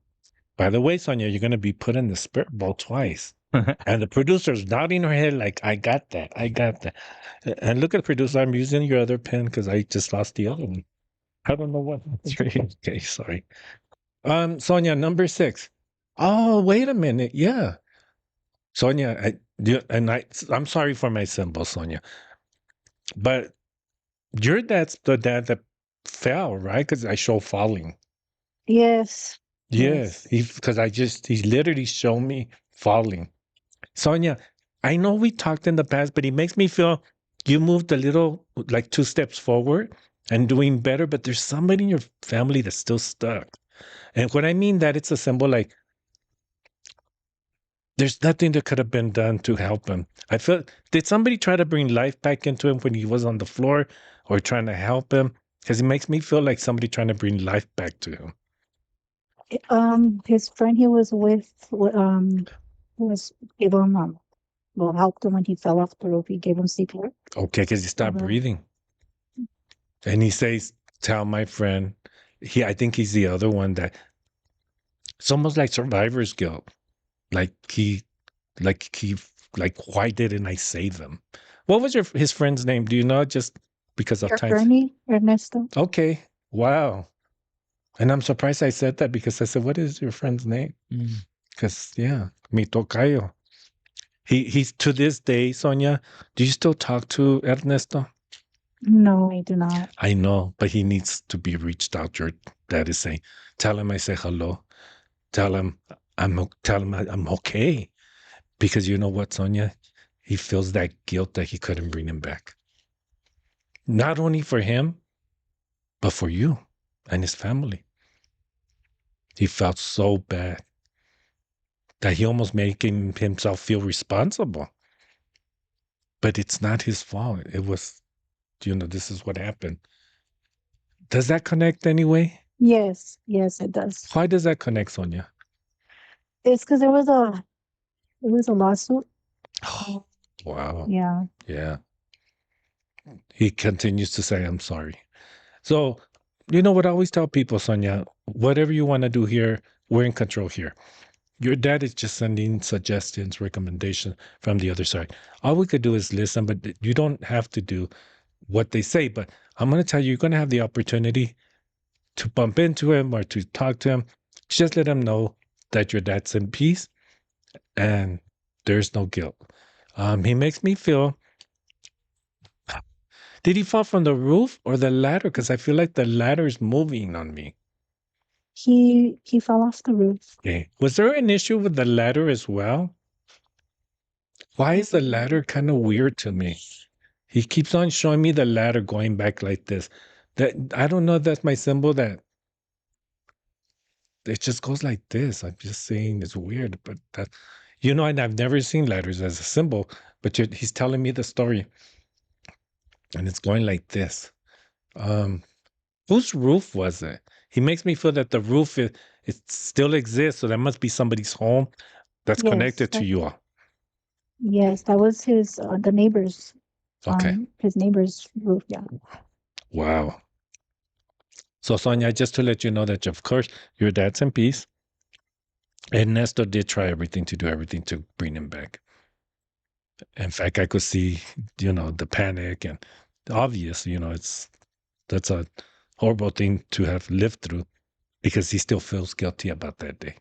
by the way, Sonia, you're gonna be put in the spirit bowl twice. And the producer's nodding her head like, I got that. I got that. And look at the producer, I'm using your other pen because I just lost the other one. I don't know what. Okay, sorry. Sonia, number 6. Oh, wait a minute. Yeah. Sonia, I'm sorry for my symbol, Sonia. But your dad's the dad that fell, right? Because I show falling. Yes. Yes, because he literally showed me falling. Sonia, I know we talked in the past, but it makes me feel you moved a little, like 2 steps forward and doing better, but there's somebody in your family that's still stuck. And when I mean that, it's a symbol like there's nothing that could have been done to help him. I feel, did somebody try to bring life back into him when he was on the floor or trying to help him? Because it makes me feel like somebody trying to bring life back to him. His friend he was with, gave him well, helped him when he fell off the roof. He gave him CPR. Okay, because he stopped Mhm. breathing. And he says, tell my friend, I think he's the other one that it's almost like survivor's guilt. Like why didn't I save him? What was his friend's name? Do you know? Just because of time. Ernie, Ernesto. Okay. Wow. And I'm surprised I said that because I said, what is your friend's name? Because mi tocayo. He's to this day, Sonia, do you still talk to Ernesto? No, I do not. I know, but he needs to be reached out. Your dad is saying, tell him I say hello. Tell him I'm okay. Because you know what, Sonia? He feels that guilt that he couldn't bring him back. Not only for him, but for you and his family. He felt so bad that he almost making himself feel responsible. But it's not his fault. It was, this is what happened. Does that connect anyway? Yes, it does. Why does that connect, Sonia? It's because there was a lawsuit. Wow. Yeah. Yeah. He continues to say, I'm sorry. So, you know what I always tell people, Sonia, whatever you want to do here, we're in control here. Your dad is just sending suggestions, recommendations from the other side. All we could do is listen, but you don't have to do what they say. But I'm going to tell you, you're going to have the opportunity to bump into him or to talk to him. Just let him know that your dad's in peace and there's no guilt. He makes me feel, did he fall from the roof or the ladder? Because I feel like the ladder is moving on me. He fell off the roof. Okay. Was there an issue with the ladder as well? Why is the ladder kind of weird to me? He keeps on showing me the ladder going back like this. That I don't know if that's my symbol that it just goes like this. I'm just saying it's weird, but that, and I've never seen ladders as a symbol, but he's telling me the story. And it's going like this. Whose roof was it? He makes me feel that the roof it still exists, so that must be somebody's home that's Yes, connected to you all. Yes, that was his the neighbor's. Okay. His neighbor's roof. Yeah. Wow. So Sonia, just to let you know that of course your dad's in peace. Ernesto did try everything to do everything to bring him back. In fact, I could see, the panic and obvious, that's a horrible thing to have lived through because he still feels guilty about that day.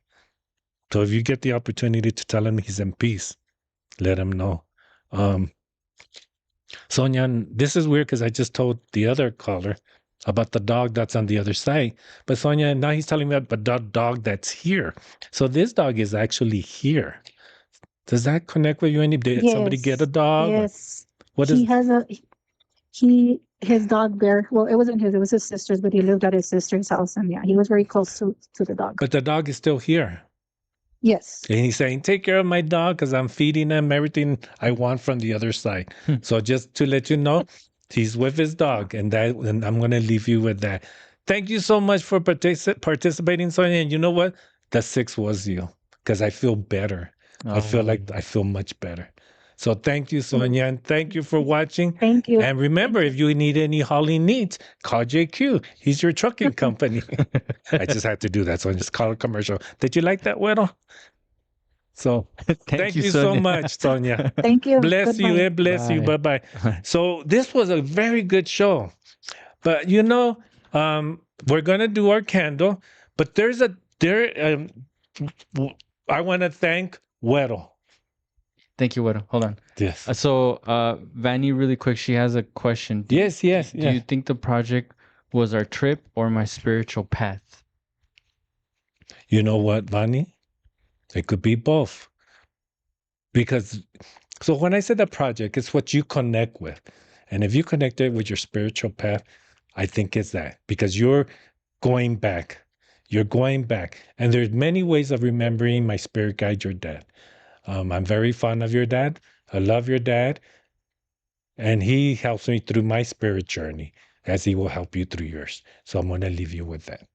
So if you get the opportunity to tell him he's in peace, let him know. Sonia, this is weird because I just told the other caller about the dog that's on the other side. But Sonia, now he's telling me about the dog that's here. So this dog is actually here. Does that connect with you? Did somebody get a dog? Yes. What He is has his dog Bear. Well, it wasn't his, it was his sister's, but he lived at his sister's house, and yeah, he was very close to the dog. But the dog is still here. Yes. And he's saying, take care of my dog because I'm feeding him everything I want from the other side. So just to let you know, he's with his dog, and I'm going to leave you with that. Thank you so much for participating, Sonia. And you know what? The 6 was you because I feel better. I feel like I feel much better. So thank you, Sonia, and thank you for watching. Thank you. And remember, if you need any hauling needs, call JQ. He's your trucking company. I just had to do that, so I just call a commercial. Did you like that, Güero? So thank you so Sonia. much, Sonia. Thank you. Bless you Goodbye. and bless you. Bye. Bye-bye. So this was a very good show. But we're gonna do our candle, but I want to thank Güero. Thank you, Güero. Hold on. Yes. So, Vanny, really quick, she has a question. Yes. Do you think the project was our trip or my spiritual path? You know what, Vani? It could be both. Because, so when I said the project, it's what you connect with. And if you connect it with your spiritual path, I think it's that. Because you're going back. You're going back. And there's many ways of remembering my spirit guide, your dad. I'm very fond of your dad. I love your dad. And he helps me through my spirit journey as he will help you through yours. So I'm going to leave you with that.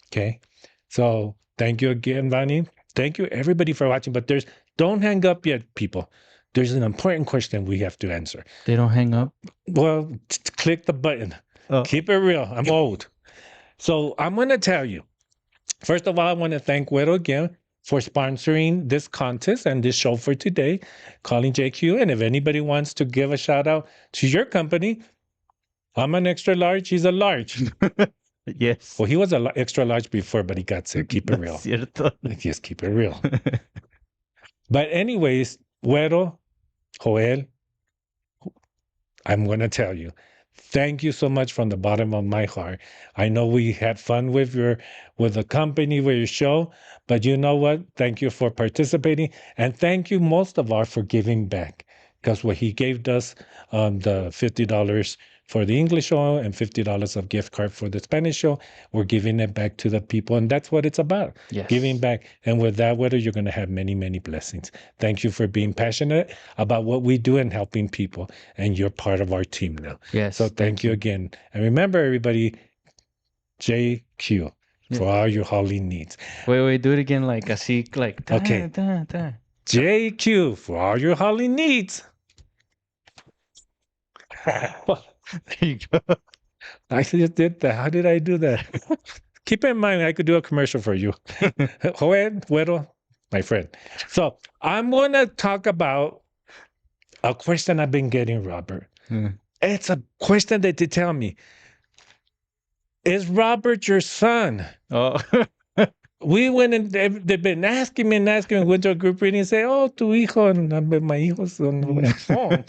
Okay? So thank you again, Vani. Thank you everybody for watching. But don't hang up yet, people. There's an important question we have to answer. They don't hang up? Well, click the button. Oh. Keep it real. I'm old. So I'm going to tell you. First of all, I want to thank Güero again for sponsoring this contest and this show for today, Calling JQ. And if anybody wants to give a shout out to your company, I'm an extra large. He's a large. Yes. Well, he was an extra large before, but he got sick. Keep it real. Cierto. Just keep it real. But anyways, Güero, Joel, I'm going to tell you, thank you so much from the bottom of my heart. I know we had fun with the company, with your show, but you know what? Thank you for participating. And thank you most of all for giving back. Because what he gave us, the $50 for the English show and $50 of gift card for the Spanish show, we're giving it back to the people. And that's what it's about, Yes. giving back. And with that, Güero, you're going to have many, many blessings. Thank you for being passionate about what we do and helping people. And you're part of our team now. Yes. So thank you again. And remember, everybody, JQ for all your hauling needs. Wait, do it again, like así, like. Da, Okay. Da, da. JQ for all your hauling needs. There you go. I just did that. How did I do that? Keep in mind, I could do a commercial for you. Joel, Güero, my friend. So I'm going to talk about a question I've been getting, Robert. It's a question that they tell me. Is Robert your son? Oh. We went and they've been asking me, went to a group reading and say, oh, tu hijo, and my hijos on the phone.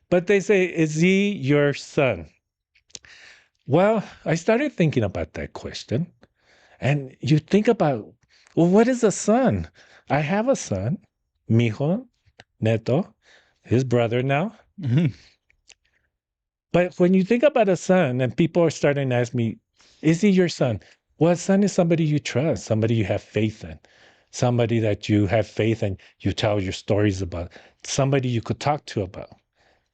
But they say, is he your son? Well, I started thinking about that question. And you think about, well, what is a son? I have a son, mijo, Neto, his brother now. Mhm. But when you think about a son, and people are starting to ask me, is he your son? Well, a son is somebody you trust, somebody you have faith in, somebody that you have faith and you tell your stories about, somebody you could talk to about,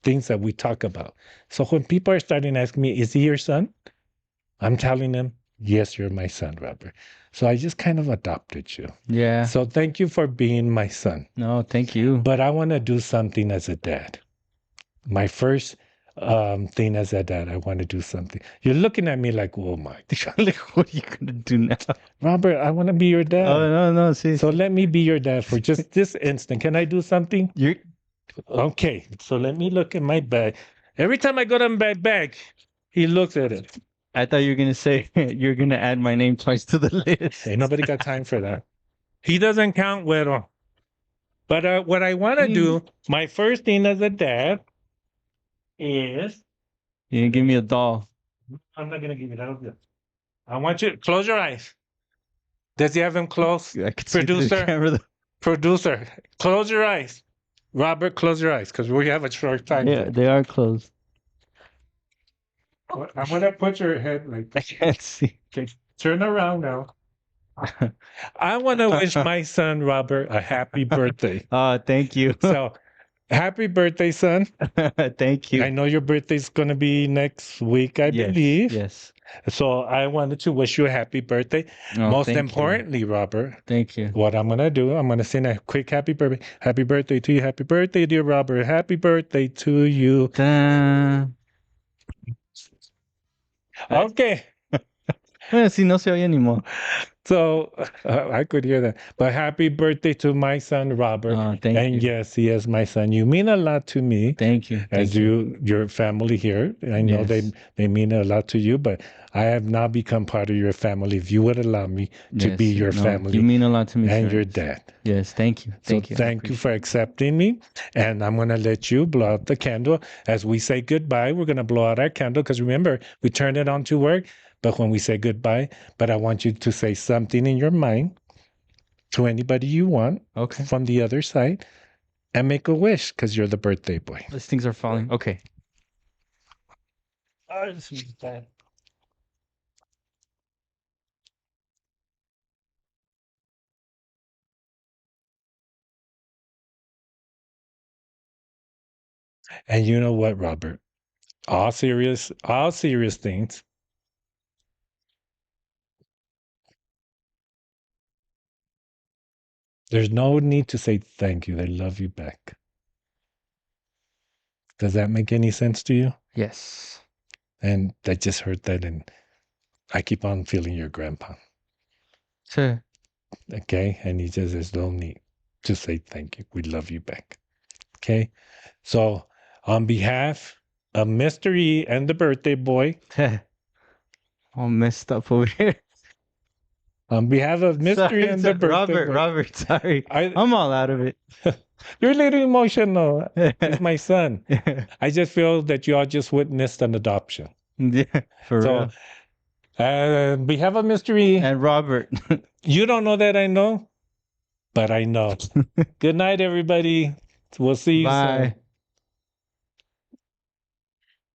things that we talk about. So when people are starting to ask me, is he your son? I'm telling them, yes, you're my son, Robert. So I just kind of adopted you. Yeah. So thank you for being my son. No, thank you. But I want to do something as a dad. My first thing as a dad, I want to do something. You're looking at me like, oh my God. Like, what are you gonna do now? Robert, I want to be your dad. Oh no, see. So let me be your dad for just this instant. Can I do something? You're Okay, so let me look at my bag. Every time I go to my bag, he looks at it. I thought you were gonna say you're gonna add my name twice to the list. Ain't nobody got time for that. He doesn't count, Güero. But what I want to do, my first thing as a dad is, You didn't give me a doll. I'm not gonna give you that. I want you to close your eyes. Does he have them closed? I could see through the Producer. camera. Producer, close your eyes. Robert, close your eyes because we have a short time. Yeah, they are closed. I'm gonna put your head like I can't see. okay. Turn around now. I want to wish my son Robert a happy birthday. Thank you. So, happy birthday, son! Thank you. I know your birthday's gonna be next week, I Yes, believe. Yes. So I wanted to wish you a happy birthday. Oh, Most thank you. importantly, Robert, Thank you. what I'm gonna do, I'm gonna sing a quick happy birthday. Happy birthday to you. Happy birthday, dear Robert. Happy birthday to you. Ta-da. Okay. Si no se oye anymore. So I could hear that. But happy birthday to my son, Robert. Thank And you. yes, he is my son. You mean a lot to me. Thank you. As Thank your family here. I know Yes. they mean a lot to you, but I have now become part of your family. If you would allow me to Yes, be your no, family You mean a lot to me. and sir. your dad. Yes. Thank you. Thank So you. I thank you for appreciate accepting me. And I'm going to let you blow out the candle. As we say goodbye, we're going to blow out our candle because remember, we turned it on to work. But when we say goodbye, but I want you to say something in your mind to anybody you want it. Okay. from the other side and make a wish because you're the birthday boy. These things are falling. Okay. Oh, this is bad. And you know what, Robert? All serious things. There's no need to say thank you. They love you back. Does that make any sense to you? Yes. And I just heard that, and I keep on feeling your grandpa. Sir. Okay, and he says there's no need to say thank you. We love you back. Okay, so on behalf of Mr. E and the birthday boy, All messed up over here. on behalf of Mr. E and the birthday boy, Robert, sorry. I'm all out of it. you're a little emotional. It's my son. I just feel that you all just witnessed an adoption. Yeah, for So, real. on behalf of Mr. E, And Robert. you don't know that I know, but I know. Good night, everybody. We'll see you soon. Bye.